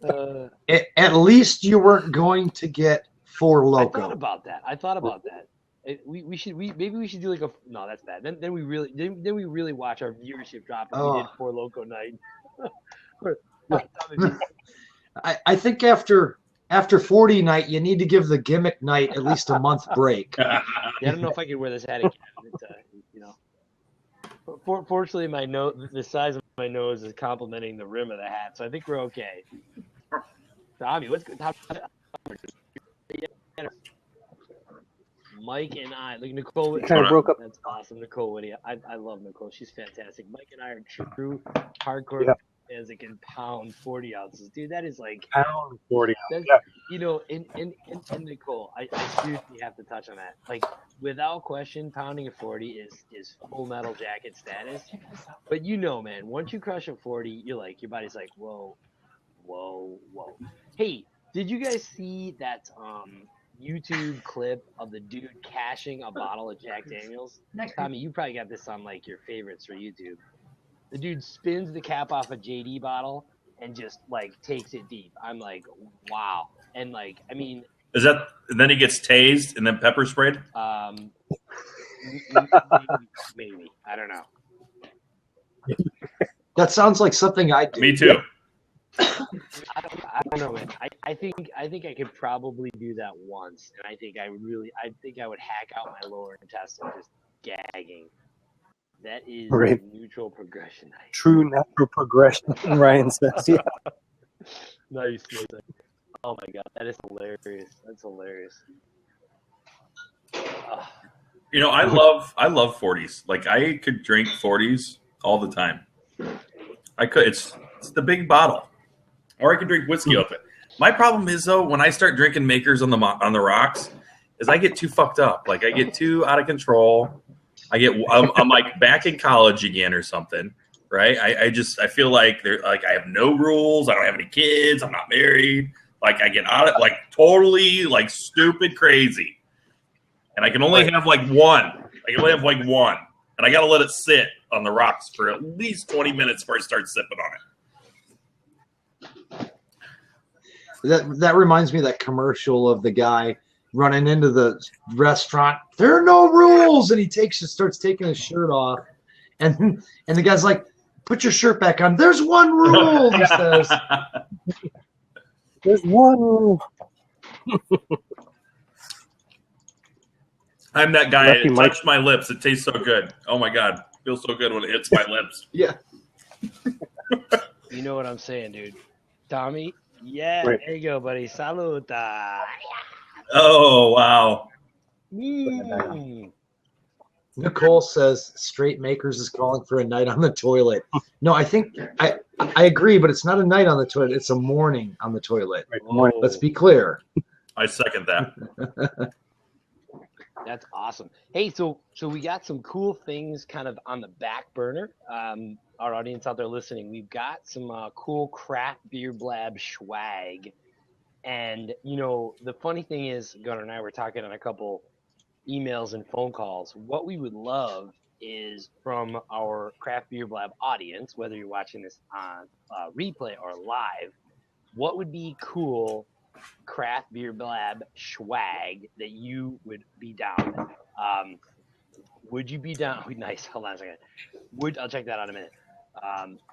At least you weren't going to get Four Loko. I thought about that. we should do like a no, that's bad. Then we really watch our viewership drop if we did Four Loco night. I think after 40 night, you need to give the gimmick night at least a month break. Yeah, I don't know if I can wear this hat again. Fortunately, my nose, the size of my nose, is complementing the rim of the hat, so I think we're okay. Tommy, what's good? Mike and I, like Nicole, kind of broke up. That's awesome, Nicole Whitty. I love Nicole. She's fantastic. Mike and I are true hardcore fans that can pound 40 ounces, dude. That is like Pound 40. And Nicole, I seriously have to touch on that. Like, without question, pounding a 40 is Full Metal Jacket status. But man, once you crush a 40, your body's like, whoa. Hey, did you guys see that YouTube clip of the dude cashing a bottle of Jack Daniels? Tommy, you probably got this on like your favorites for YouTube. The dude spins the cap off a JD bottle and just like takes it deep. I'm like, wow. And like, I mean, is that, and then he gets tased and then pepper sprayed? Maybe. I don't know. That sounds like something I do. Me too. I don't know, man. I think I could probably do that once, and I think I would hack out my lower intestine just gagging. That is neutral progression. True natural progression, Ryan says. Yeah. Nice. Oh my god, that is hilarious. That's hilarious. I love 40s. Like, I could drink 40s all the time. I could. It's the big bottle. Or I can drink whiskey off it. My problem is, though, when I start drinking Makers on the rocks, is I get too fucked up. Like, I get too out of control. I'm like back in college again or something, right? I feel like I have no rules. I don't have any kids. I'm not married. Like, I get out of like totally like stupid crazy, and I can only have like one. And I got to let it sit on the rocks for at least 20 minutes before I start sipping on it. That reminds me of that commercial of the guy running into the restaurant. There are no rules, and he starts taking his shirt off, and the guy's like, "Put your shirt back on." There's one rule, he says. There's one rule. I'm that guy. It touched my lips. It tastes so good. Oh my god, it feels so good when it hits my lips. Yeah. You know what I'm saying, dude? Tommy. Yeah, there you go, buddy. Saluta. Oh, wow. Nicole says Straight Makers is calling for a night on the toilet. No, I think I agree, but it's not a night on the toilet. It's a morning on the toilet. Let's be clear. I second that. That's awesome. Hey, so we got some cool things kind of on the back burner. Our audience out there listening, we've got some cool craft beer blab swag. And, the funny thing is, Gunnar and I were talking on a couple emails and phone calls. What we would love is from our craft beer blab audience, whether you're watching this on replay or live, what would be cool craft beer blab swag that you would be down with? Would you be down? Nice. Hold on a second. I'll check that out in a minute.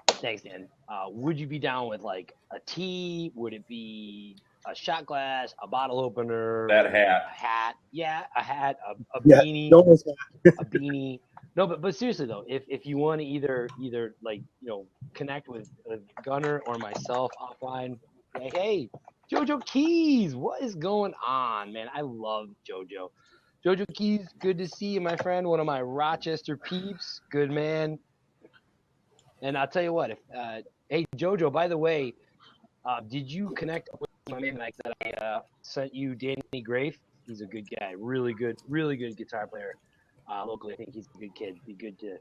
Thanks, Dan. Would you be down with like a tea? Would it be a shot glass, a bottle opener, that hat? A hat, yeah, a hat, a beanie, a beanie. No, but seriously though, if you want to either like connect with Gunnar or myself offline, like, hey, JoJo Keys, what is going on, man? I love JoJo. JoJo Keys, good to see you, my friend. One of my Rochester peeps, good man. And I'll tell you what, hey JoJo, by the way, did you connect with my man like that? I sent you Danny Grafe. He's a good guy, really good guitar player. Locally, I think he's a good kid. Be good to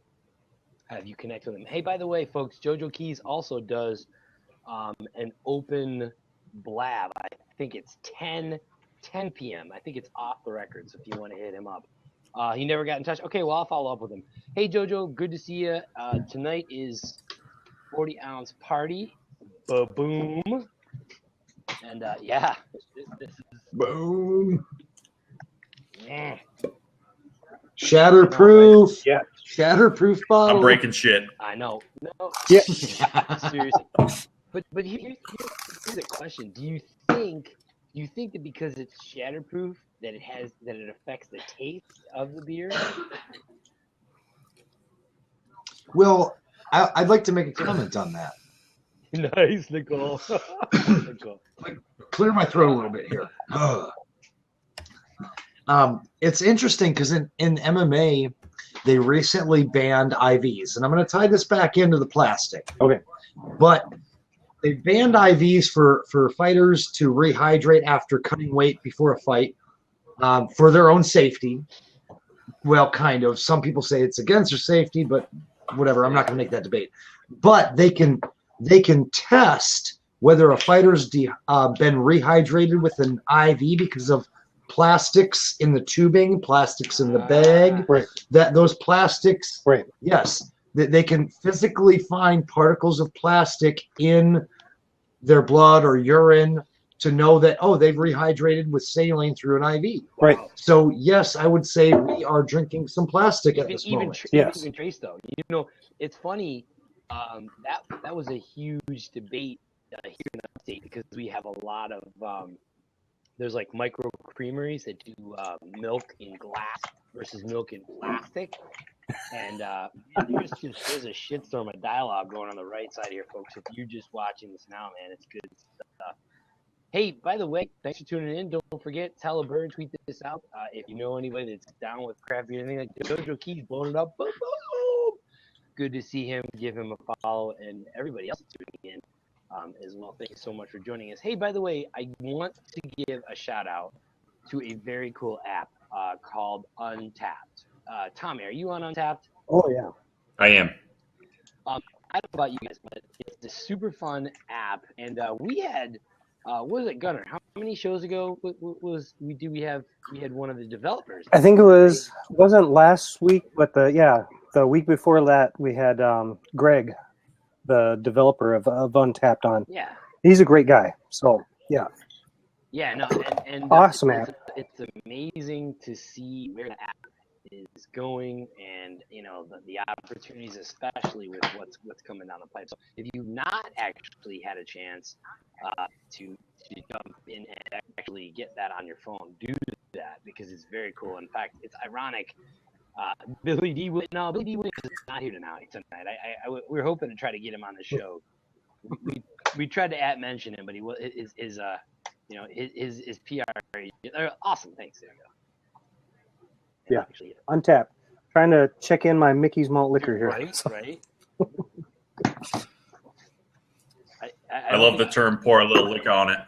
have you connect with him. Hey, by the way, folks, JoJo Keys also does an open Blab. I think it's 10 p.m. I think it's off the record, so if you want to hit him up. He never got in touch. Okay, well, I'll follow up with him. Hey, JoJo, good to see you. Tonight is 40-ounce party. Boom. And, yeah. This is... Boom. Yeah. Shatterproof. Yeah. Shatterproof bottle. I'm breaking shit. I know. No. Yeah. Seriously. But here's a question. Do you think that because it's shatterproof that it affects the taste of the beer? Well, I'd like to make a comment on that. Nice, Nicole. Nicole. Clear my throat a little bit here. It's interesting because in MMA, they recently banned IVs. And I'm going to tie this back into the plastic. Okay. But they banned IVs for fighters to rehydrate after cutting weight before a fight for their own safety. Well, kind of. Some people say it's against their safety, but whatever. I'm not going to make that debate. But they can test whether a fighter's been rehydrated with an IV because of plastics in the tubing, plastics in the bag. Right. That those plastics. Right. Yes. They can physically find particles of plastic in their blood or urine to know that, they've rehydrated with saline through an IV. Right. So, yes, I would say we are drinking some plastic at this moment. Yes. Even trace, though. It's funny. That was a huge debate here in the state because we have a lot of there's like micro creameries that do milk in glass versus milk in plastic. And there's a shitstorm of dialogue going on the right side here, folks. If you're just watching this now, man, it's good stuff. Hey, by the way, thanks for tuning in. Don't forget, tell a bird, tweet this out. If you know anybody that's down with craft beer, anything like Jojo Key's blowing it up. Boom, boom, boom. Good to see him. Give him a follow, and everybody else tuning in as well. Thank you so much for joining us. Hey, by the way, I want to give a shout out to a very cool app called Untapped. Tommy, are you on Untapped? Oh, yeah. I am. I don't know about you guys, but it's a super fun app. And we had, what was it, Gunnar? How many shows ago we had one of the developers? I think wasn't last week, but the week before that we had Greg, the developer of Untapped on. Yeah. He's a great guy. So, yeah. Yeah, no, and awesome app. It's amazing to see where the app is going, and the opportunities, especially with what's coming down the pipe. So if you've not actually had a chance to jump in and actually get that on your phone, do that because it's very cool. In fact, it's ironic. Billy D. Williams is not here tonight. We're hoping to try to get him on the show. We tried to mention him, but he was his PR. Awesome, thanks. There you go. Yeah, Untapped. Trying to check in my Mickey's Malt Liquor here. Right. I love the term "pour a little liquor on it."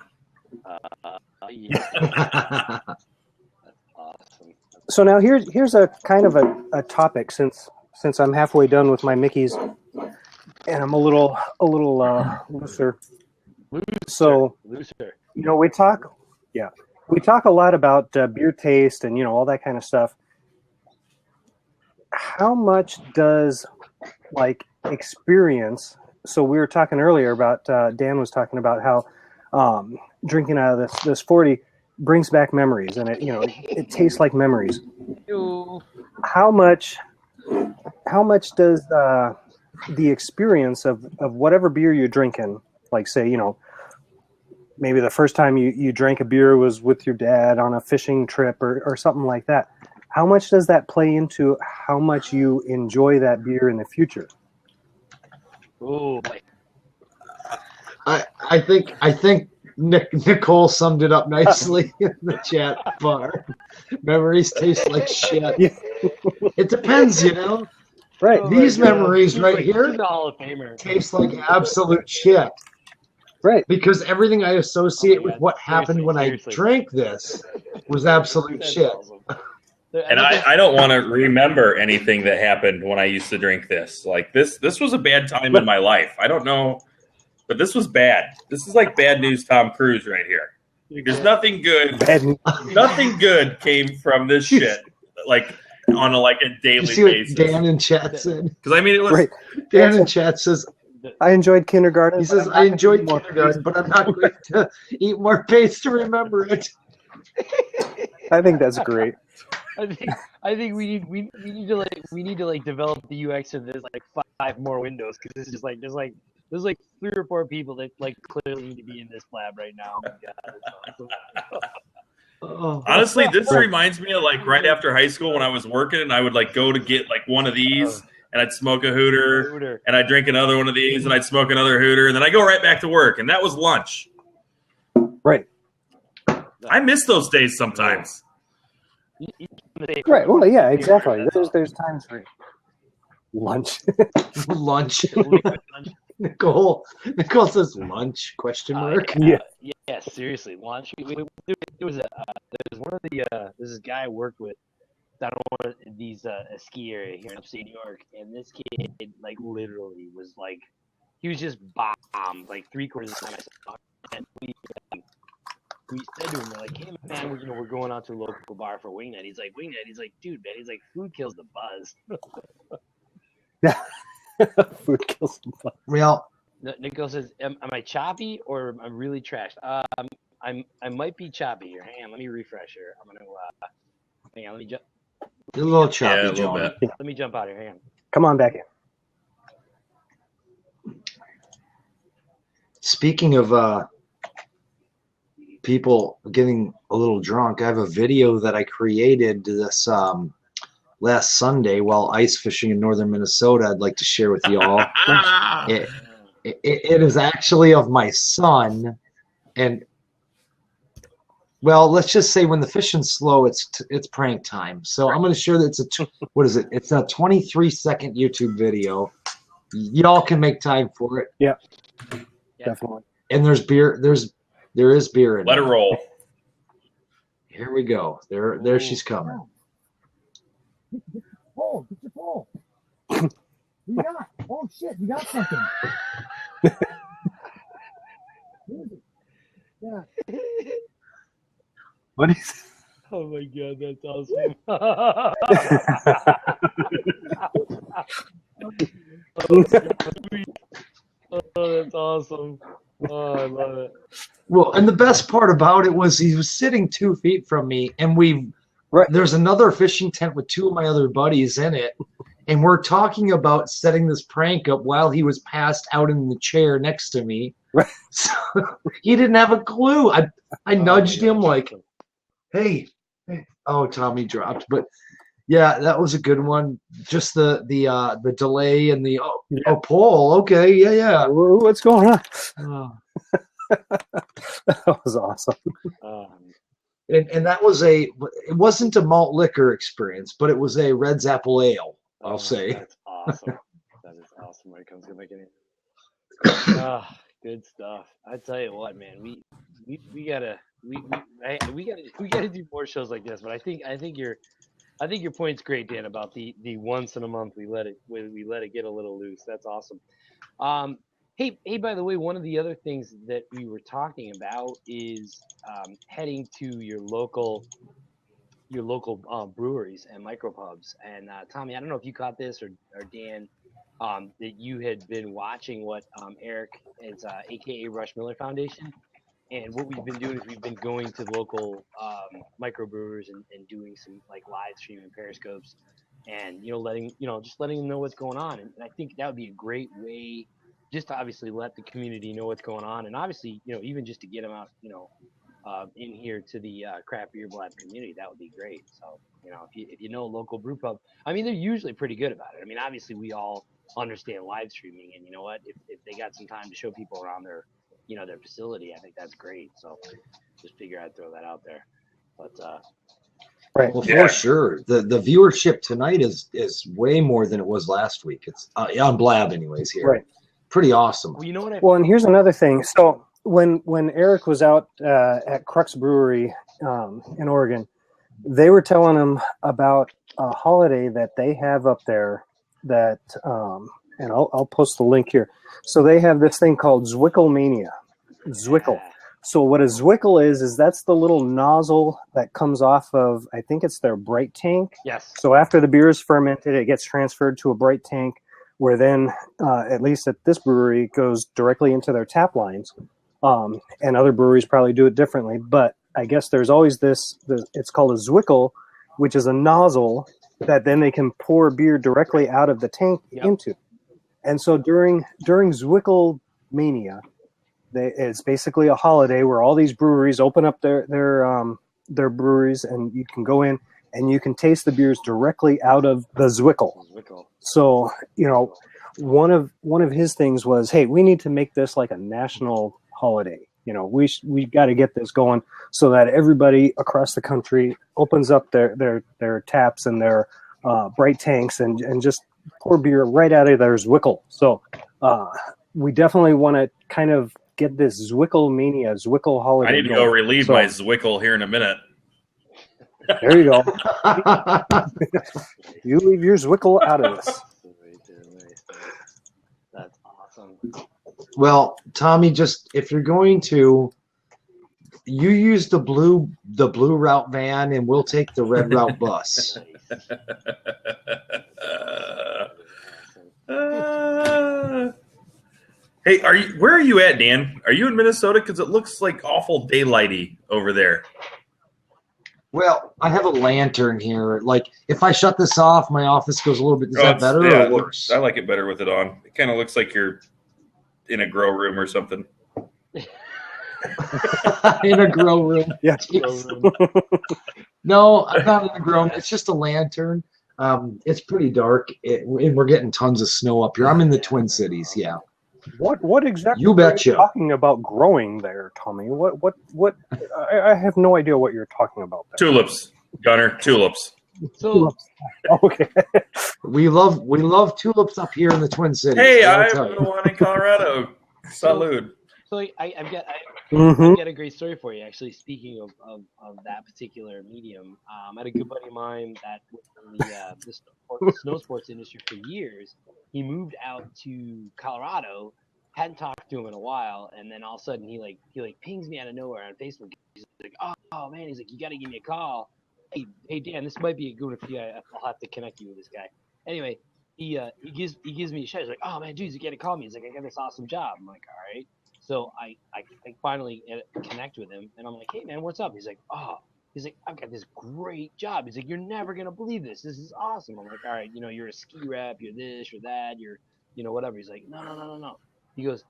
Yeah. That's awesome. So now here's a kind of a topic since I'm halfway done with my Mickey's and I'm a little looser. So looser. we talk a lot about beer taste and all that kind of stuff. How much does experience? So we were talking earlier about Dan was talking about how drinking out of this 40 brings back memories, and it tastes like memories. How much does the experience of whatever beer you're drinking, like say maybe the first time you drank a beer was with your dad on a fishing trip or something like that. How much does that play into how much you enjoy that beer in the future? Oh, I think Nicole summed it up nicely in the chat bar. Memories taste like shit. Yeah. It depends, Right. These memories right here the Hall of Famer. taste like absolute shit. Right. Because everything I associate Oh my with God. what happened when Seriously. I drank this was absolute That's shit. awesome. And I don't want to remember anything that happened when I used to drink this. Like this was a bad time in my life. I don't know, but this was bad. This is like bad news Tom Cruise right here. There's nothing good. Nothing good came from this shit. Like on a daily You see what basis. Dan in chat said? Because it was Right. Dan in chat says, I enjoyed kindergarten. he says, I enjoyed kindergarten, but I'm not going to eat more paste to remember it. I think that's great. I think we need to like develop the UX of this like 5 more windows because this is just like there's like 3 or 4 people that like clearly need to be in this lab right now. Oh my God, it's awesome. Honestly, this reminds me of like right after high school when I was working and I would like go to get like one of these and I'd smoke a hooter and I'd drink another one of these and I'd smoke another hooter and then I go right back to work and that was lunch. Right. I miss those days sometimes. Right. Well, yeah, exactly. There's times for lunch. Lunch. Nicole says lunch? Question mark. Yeah. Yeah, seriously, lunch. There was one of the this guy I worked with down one of these a ski area here in upstate New York, and this kid like literally was like he was just bombed like 3/4 of the time I saw him. And we said to him, we're like, hey man, we're going out to a local bar for wing night. He's like, wing night? He's like, dude, man, he's like, food kills the buzz. Yeah. Food kills the buzz. Well, Nico says, am I choppy or am I really trashed? I might be choppy here. Hang on, let me refresh here. I'm gonna hang on, let me jump. you're a little choppy, Yeah, a little John. bit. Let me jump out here. Hang on. Come on back in. Speaking of people getting a little drunk, I have a video that I created this last Sunday while ice fishing in northern Minnesota. I'd like to share with you all. It is actually of my son, and well, let's just say when the fishing's slow, it's prank time. So I'm going to share that it's It's a 23-second YouTube video. Y'all can make time for it. Yeah. Definitely. And there's beer. There is beer in Let it roll. Here we go. There she's coming. Pole, get your pole. You got? Oh shit, you got something. Yeah. What is? Oh my God, that's awesome. Oh, that's awesome. Oh, I love it. Well, and the best part about it was he was sitting 2 feet from me, and there's another fishing tent with 2 of my other buddies in it, and we're talking about setting this prank up while he was passed out in the chair next to me. Right. So he didn't have a clue. I nudged him like, hey. Oh, Tommy dropped. But yeah, that was a good one. Just the delay and the pole. Okay, yeah. What's going on? Oh. That was awesome. And that was it wasn't a malt liquor experience, but it was a Red's Apple Ale, I'll say. That's awesome. That is awesome when it comes to making it. Good stuff. I tell you what, man, we gotta do more shows like this. But I think your point's great, Dan, about the once in a month we let it get a little loose. That's awesome. Hey, by the way, one of the other things that we were talking about is heading to your local breweries and micropubs. And Tommy, I don't know if you caught this or Dan, that you had been watching what Eric is, aka Rush Miller Foundation. And what we've been doing is we've been going to local microbrewers and doing some like live streaming periscopes, and letting them know what's going on. And I think that would be a great way, just to obviously let the community know what's going on, and obviously even just to get them out in here to the craft beer Blab community. That would be great. So if you know a local brew pub, I mean they're usually pretty good about it. I mean obviously we all understand live streaming, and you know what, if they got some time to show people around their facility, I think that's great. So just figure I'd throw that out there. But right. Well, for sure, the viewership tonight is way more than it was last week. It's on Blab anyways here. Right. Pretty awesome. well, you know what? Well, and here's another thing. So when Eric was out at Crux Brewery in Oregon, they were telling him about a holiday that they have up there that, and I'll post the link here. So they have this thing called Zwickel Mania. Zwickel. So what a Zwickel is that's the little nozzle that comes off of, I think it's their bright tank. Yes. So after the beer is fermented, it gets transferred to a bright tank, where then, at least at this brewery, it goes directly into their tap lines. And other breweries probably do it differently. But I guess there's always it's called a Zwickel, which is a nozzle that then they can pour beer directly out of the tank into. And so during Zwickel Mania, it's basically a holiday where all these breweries open up their breweries, and you can go in and you can taste the beers directly out of the Zwickel. So, you know, one of his things was, hey, we need to make this like a national holiday. You know, we got to get this going so that everybody across the country opens up their taps and their bright tanks and just pour beer right out of their Zwickel. So we definitely want to kind of get this Zwickel Mania, Zwickel holiday. I need to go relieve my Zwickel here in a minute. There you go. You leave your Zwickel out of this. That's awesome. Well, Tommy, just if you're going to, you use the blue route van, and we'll take the red route bus. Hey, where are you at, Dan? Are you in Minnesota? Because it looks like awful daylighty over there. Well, I have a lantern here. Like, if I shut this off, my office goes a little bit. Is that better or worse? I like it better with it on. It kind of looks like you're in a grow room or something. In a grow room. Yeah. No, I'm not in a grow room. It's just a lantern. It's pretty dark, and we're getting tons of snow up here. I'm in the Twin Cities, yeah. What exactly you are you talking about growing there, Tommy? What I have no idea what you're talking about there. Tulips, Gunner, tulips. Tulips. Okay. We love tulips up here in the Twin Cities. Hey, I'm the one in Colorado. Salud. So I've got a great story for you. Actually, speaking of that particular medium, I had a good buddy of mine that was in the snow sports industry for years. He moved out to Colorado, hadn't talked to him in a while, and then all of a sudden he pings me out of nowhere on Facebook. He's like, "Oh man," he's like, "You got to give me a call. Hey Dan, this might be a good one for you. I'll have to connect you with this guy." Anyway, he gives me a shout. He's like, "Oh man, dude, you got to call me." He's like, "I got this awesome job." I'm like, "All right." So I finally connect with him, and I'm like, "Hey man, what's up?" He's like, "Oh." He's like, "I've got this great job." He's like, "You're never going to believe this. This is awesome." I'm like, "All right, you're a ski rep, you're this, you're that, you're, whatever." He's like, No. He goes,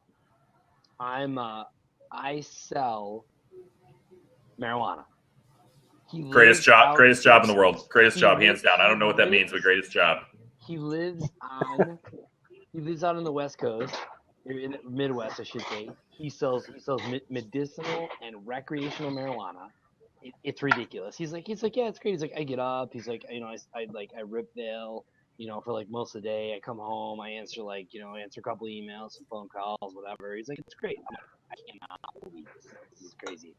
I sell marijuana. Greatest job in the world. Greatest job, hands down. I don't know what that means, but greatest job. He lives out on the West Coast, in the Midwest, I should say. He sells medicinal and recreational marijuana. It's ridiculous. He's like, yeah, it's great. He's like, I get up. He's like, I rip Vale, for like most of the day. I come home, I answer answer a couple emails, some phone calls, whatever. He's like, it's great. I'm like, I cannot believe this. This is crazy.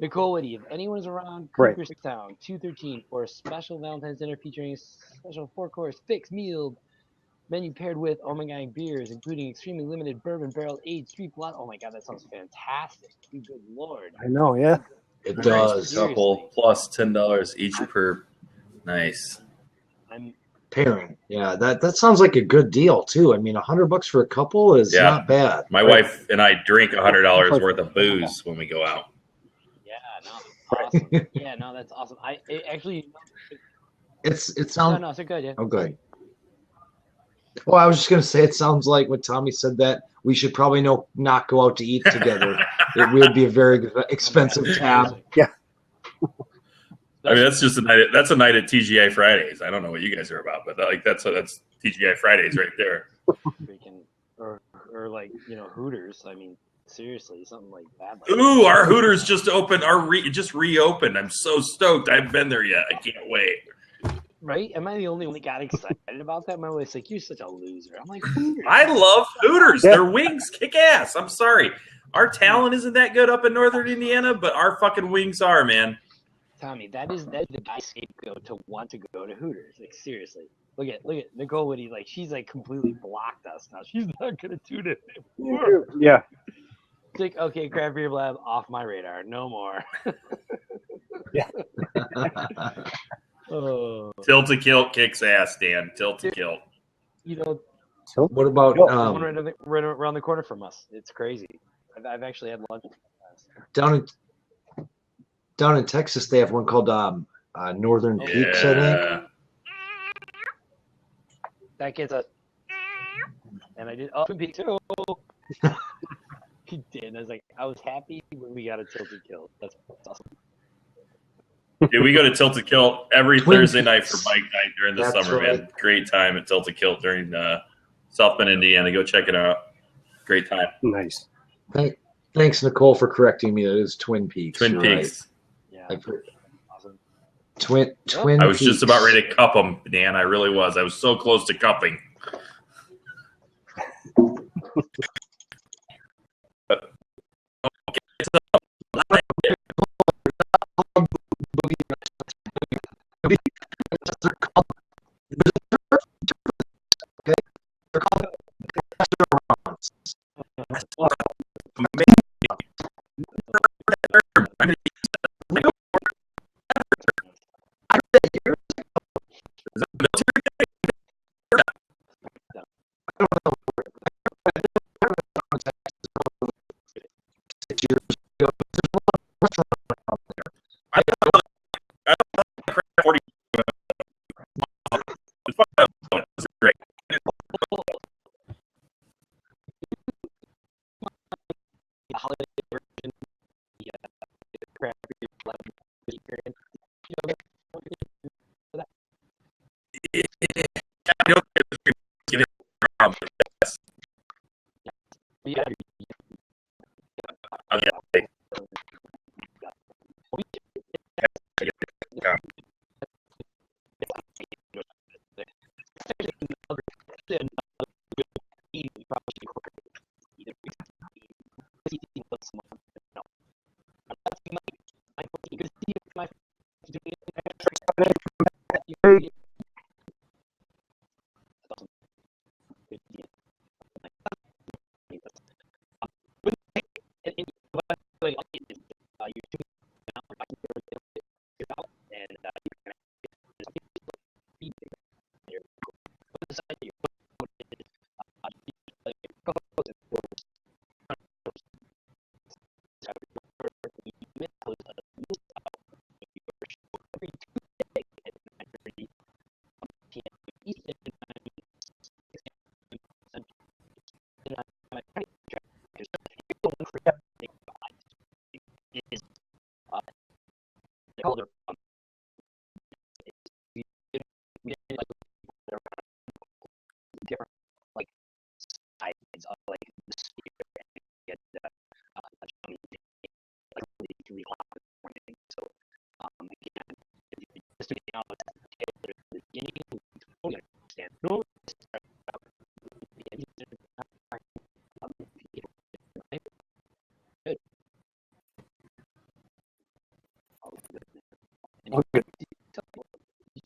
Nicole Whitty, if anyone's around Cooperstown 213 for a special Valentine's dinner featuring a special 4-course fixed meal menu paired with beers, including extremely limited bourbon barrel aged street blood. Oh my God, that sounds fantastic. Good Lord. I know, yeah. It does. Couple plus $10 each per. Nice. Pairing. Yeah, that sounds like a good deal too. I mean, $100 for a couple is not bad. My wife and I drink $100 worth of booze when we go out. Yeah, no, that's awesome. Yeah, no, that's awesome. It sounds. No, so good. Yeah. Oh, good. Well, I was just gonna say, it sounds like when Tommy said that we should probably not go out to eat together. It would be a very expensive tab. Yeah. I mean, that's just a night. That's a night at TGI Fridays. I don't know what you guys are about, but that's TGI Fridays right there. Or like Hooters. I mean, seriously, something like that. Ooh, our Hooters just opened. Just reopened. I'm so stoked. I haven't been there yet. I can't wait. Right? Am I the only one that got excited about that? My wife's like, "You're such a loser." I'm like, Hooters. I love Hooters. Yeah. Their wings kick ass. I'm sorry. Our talent isn't that good up in northern Indiana, but our fucking wings are, man. Tommy, that is the guy's scapegoat to want to go to Hooters. Like, seriously. Look at Nicole Whitty. Like, she's like completely blocked us now. She's not gonna tune it anymore. Yeah. It's like, okay, Craft Beer Blab off my radar. No more. Yeah. Oh. Tilt to Kilt kicks ass, Dan. Tilt to Kilt. What about one right around the corner from us? It's crazy. I've actually had lunch. Down in Texas, they have one called Northern Peaks, I think. Yeah. That gets us. And I did Twin Peaks too. He did. I was happy when we got a tilted kill. That's awesome. Yeah, we go to Tilted Kill every Twin Thursday night Peaks. for bike night during the That's summer, right. man. Great time at Tilted Kill during South Bend, Indiana. Go check it out. Great time. Nice. Thanks, Nicole, for correcting me. It is Twin Peaks. Twin You're Peaks. Yeah. Right. Awesome. Twin I was Peaks. just about ready to cup them, Dan. I really was. I was so close to cupping.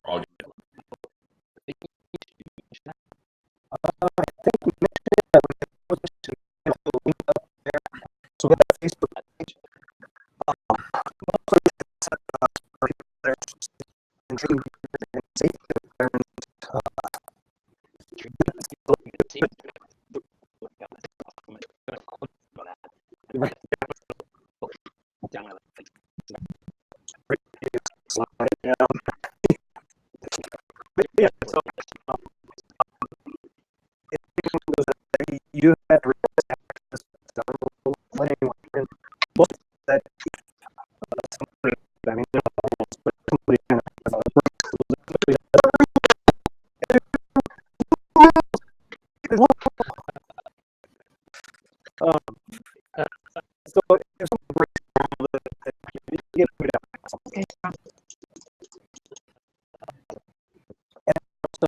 All good. So we have a Facebook page. Yeah, so you have to access let anyone in. Most of that somebody, I mean, but somebody kind of so if someone breaks you get it out. Okay. And also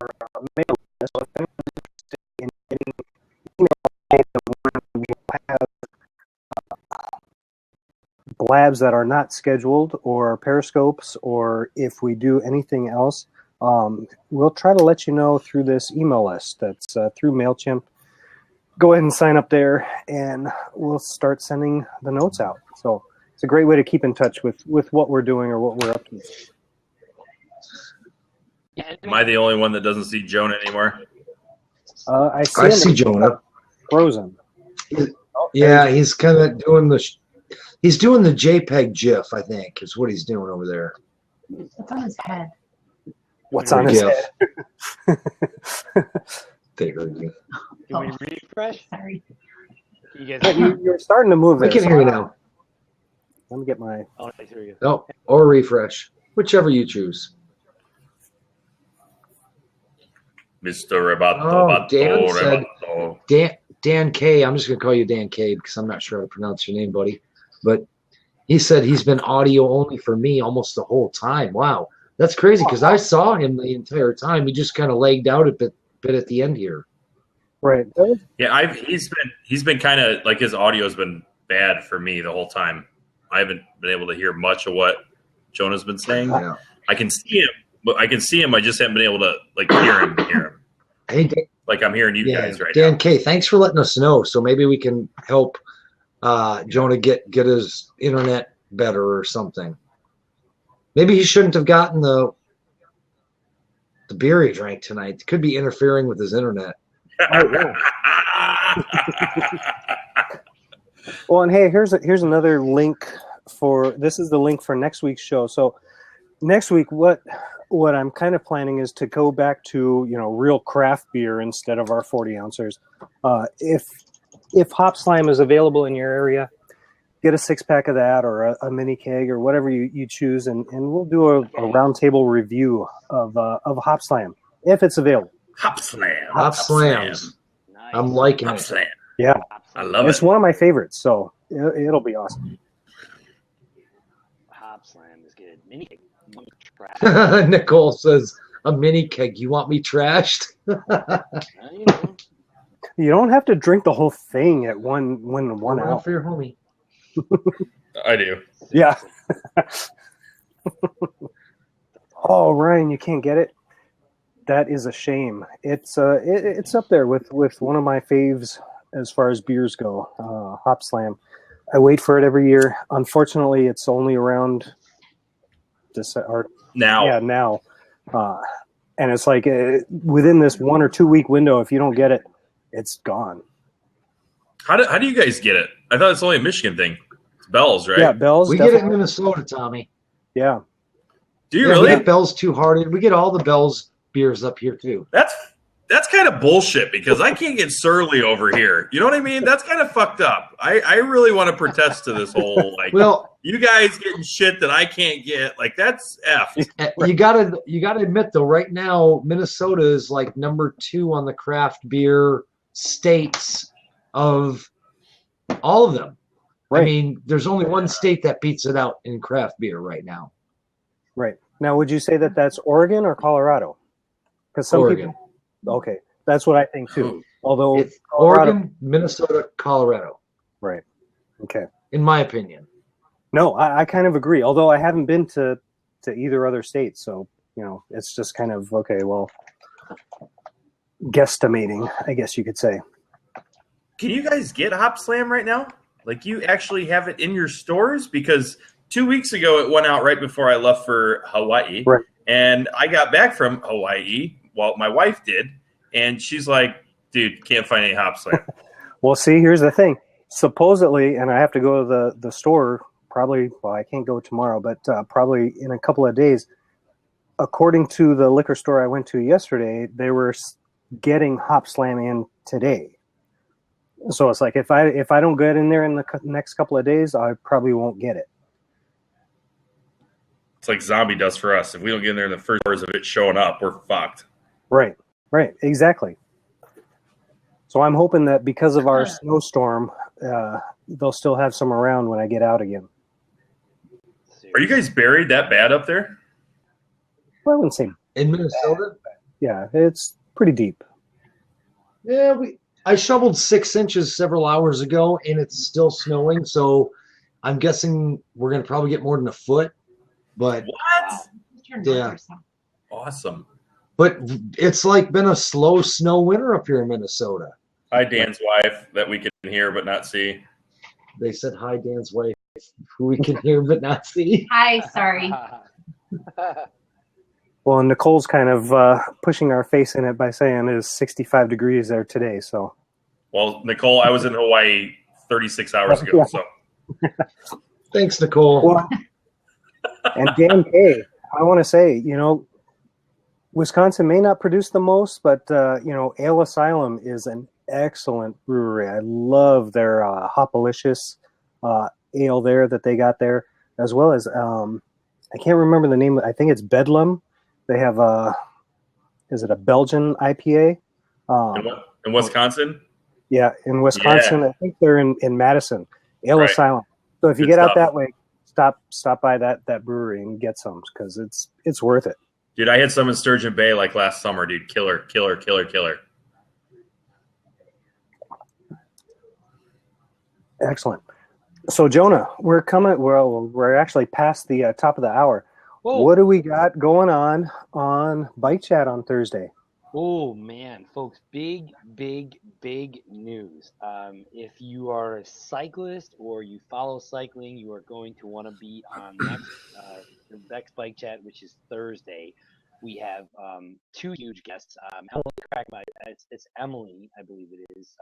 our mail list. So if anyone's interested in getting email data when we have blabs that are not scheduled or periscopes, or if we do anything else, we'll try to let you know through this email list that's through MailChimp. Go ahead and sign up there, and we'll start sending the notes out. So it's a great way to keep in touch with what we're doing or what we're up to. Am I the only one that doesn't see Jonah anymore? I I see Jonah. Frozen. Yeah, he's kind of doing the He's doing the JPEG GIF, I think, is what he's doing over there. What's on his head? What's on his GIF. head? They heard you. Can we refresh? Sorry. You guys. You're starting to move We there. can so hear you now. Let me get my. Oh, I hear you. Oh, or refresh, whichever you choose. Mr. Rebato, Oh, Dan Bato, said- Rebato. Dan K. I'm just going to call you Dan K because I'm not sure how to pronounce your name, buddy. But he said he's been audio only for me almost the whole time. Wow. That's crazy because I saw him the entire time. He just kind of lagged out a bit at the end here. Right. Yeah, he's been kind of like his audio's been bad for me the whole time. I haven't been able to hear much of what Jonah's been saying. Yeah. I can see him, but I just haven't been able to like hear him. Hey, Dan, Like I'm hearing you guys right Dan now. K. Thanks for letting us know. So maybe we can help Jonah get his internet better or something. Maybe he shouldn't have gotten the beer he drank tonight. It could be interfering with his internet. Well, and hey, here's another link for this is the link for next week's show. So next week, what I'm kind of planning is to go back to real craft beer instead of our 40 ounces. If Hopslam is available in your area, get a 6-pack of that or a mini keg or whatever you choose, and we'll do a roundtable review of Hopslam if it's available. Hopslam. Hopslams. Nice. I'm liking it. Hopslam. Yeah, I love it's it. one of my favorites, so it'll be awesome. Hopslam is good. Mini trash. Nicole says, a mini keg. You want me trashed? You know. You don't have to drink the whole thing at one out. for your homie. I do. Yeah. Oh, Ryan, you can't get it? That is a shame. It's up there with one of my faves as far as beers go, Hopslam. I wait for it every year. Unfortunately, it's only around Now. Yeah, now. And it's like within this 1 or 2 week window, if you don't get it, it's gone. How do you guys get it? I thought it's only a Michigan thing. It's Bell's, right? Yeah, Bell's. We get it in definitely. Minnesota, Tommy. Yeah. Do you We really? get Bell's Two Hearted. We get all the Bell's beers up here too. That's kind of bullshit because I can't get surly over here. You know what I mean? That's kind of fucked up. I really want to protest to this whole like Well, you guys getting shit that I can't get. Like that's effed. you gotta admit though, right now Minnesota is like number 2 on the craft beer states of all of them. Right. I mean, there's only one state that beats it out in craft beer right now. Right. Now, would you say that that's Oregon or Colorado? Because some Oregon. people. Okay, that's what I think too. Although It's Colorado, Oregon, Minnesota, Colorado, right? Okay. in my opinion. No, I kind of agree. Although I haven't been to either other state, so it's just kind of okay. Well, guesstimating, I guess you could say. Can you guys get Hopslam right now? Like you actually have it in your stores? Because 2 weeks ago it went out right before I left for Hawaii. Right. And I got back from Hawaii. Well, my wife did. And she's like, dude, can't find any Hopslam. Well, see, here's the thing. Supposedly, and I have to go to the store probably. Well, I can't go tomorrow, but probably in a couple of days. According to the liquor store I went to yesterday, they were getting Hopslam in today. So it's like if I don't get in there in the next couple of days, I probably won't get it. It's like Zombie does for us. If we don't get in there in the first hours of it showing up, we're fucked. Right, exactly. So I'm hoping that because of our snowstorm, they'll still have some around when I get out again. Are you guys buried that bad up there? Well, I wouldn't say, In Minnesota? yeah, it's pretty deep. Yeah, I shoveled 6 inches several hours ago, and it's still snowing. So I'm guessing we're gonna probably get more than a foot. But What? Yeah. Awesome. but it's like been a slow snow winter up here in Minnesota. Hi, Dan's wife that we can hear but not see. They said hi, Dan's wife, who we can hear but not see. Hi, sorry. Well, and Nicole's kind of pushing our face in it by saying it's 65 degrees there today. So Well, Nicole, I was in Hawaii 36 hours ago. Yeah. So Thanks, Nicole. Well, and Dan K, I want to say, Wisconsin may not produce the most, but Ale Asylum is an excellent brewery. I love their Hopalicious ale there that they got there, as well as I can't remember the name. I think it's Bedlam. They have is it a Belgian IPA? In Wisconsin? Yeah, in Wisconsin. Yeah. I think they're in Madison. Ale Right. Asylum. So if you Good get out stuff. that way, stop by that brewery and get some because it's worth it. Dude, I had some in Sturgeon Bay like last summer, dude. Killer. Excellent. So Jonah, we're actually past the top of the hour. Whoa. What do we got going on Bike Chat on Thursday? Oh man, folks, big news. If you are a cyclist or you follow cycling, you are going to want to be on the next Bike Chat, which is Thursday. We have two huge guests. It's Emily, I believe it is.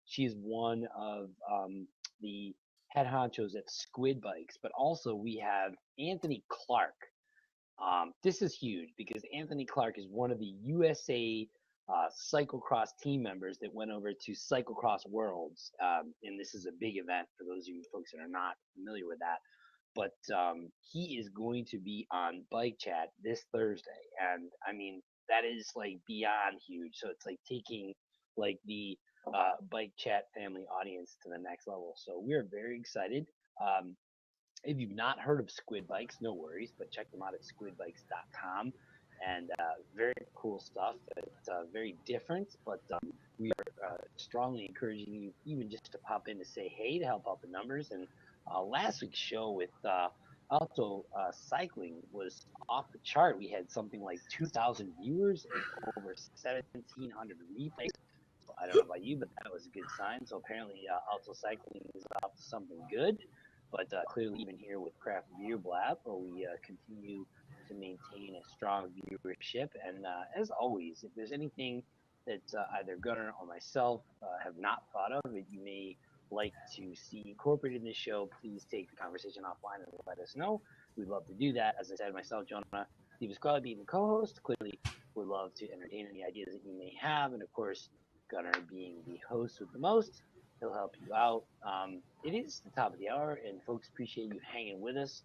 She's one of the head honchos at Squid Bikes, but also we have Anthony Clark. This is huge because Anthony Clark is one of the USA cyclocross team members that went over to Cyclocross Worlds, and this is a big event for those of you folks that are not familiar with that. But he is going to be on Bike Chat this Thursday, and I mean that is like beyond huge. So it's like taking like the Bike Chat family audience to the next level. So we're very excited. If you've not heard of Squid Bikes, no worries, but check them out at squidbikes.com. And very cool stuff. It's very different, but we are strongly encouraging you even just to pop in to say hey to help out the numbers. And last week's show with Alto Cycling was off the chart. We had something like 2,000 viewers and over 1,700 replays. So I don't know about you, but that was a good sign. So apparently Alto Cycling is up to something good. But clearly, even here with Craft Beer Blab, we continue to maintain a strong viewership. And as always, if there's anything that either Gunnar or myself have not thought of that you may like to see incorporated in this show, please take the conversation offline and let us know. We'd love to do that. As I said, myself, Jonah, Steve Esquella being the co-host, clearly would love to entertain any ideas that you may have. And of course, Gunnar being the host with the most, he'll help you out. It is the top of the hour, and folks appreciate you hanging with us.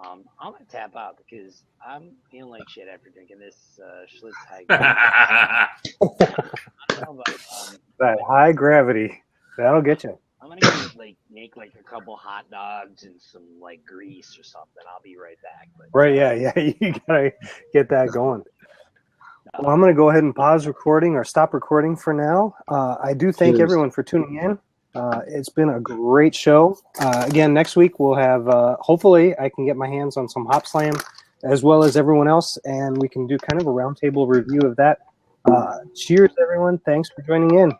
I'm going to tap out because I'm feeling like shit after drinking this Schlitz high gravity. I don't know about That high gravity, that'll get you. I'm going to make like a couple hot dogs and some like grease or something. I'll be right back. But, Right, yeah, you gotta get that going. Well, I'm going to go ahead and pause recording or stop recording for now. I do thank everyone for tuning in. It's been a great show. Again, next week we'll have, hopefully I can get my hands on some Hopslam as well as everyone else, and we can do kind of a roundtable review of that. Cheers, everyone. Thanks for joining in.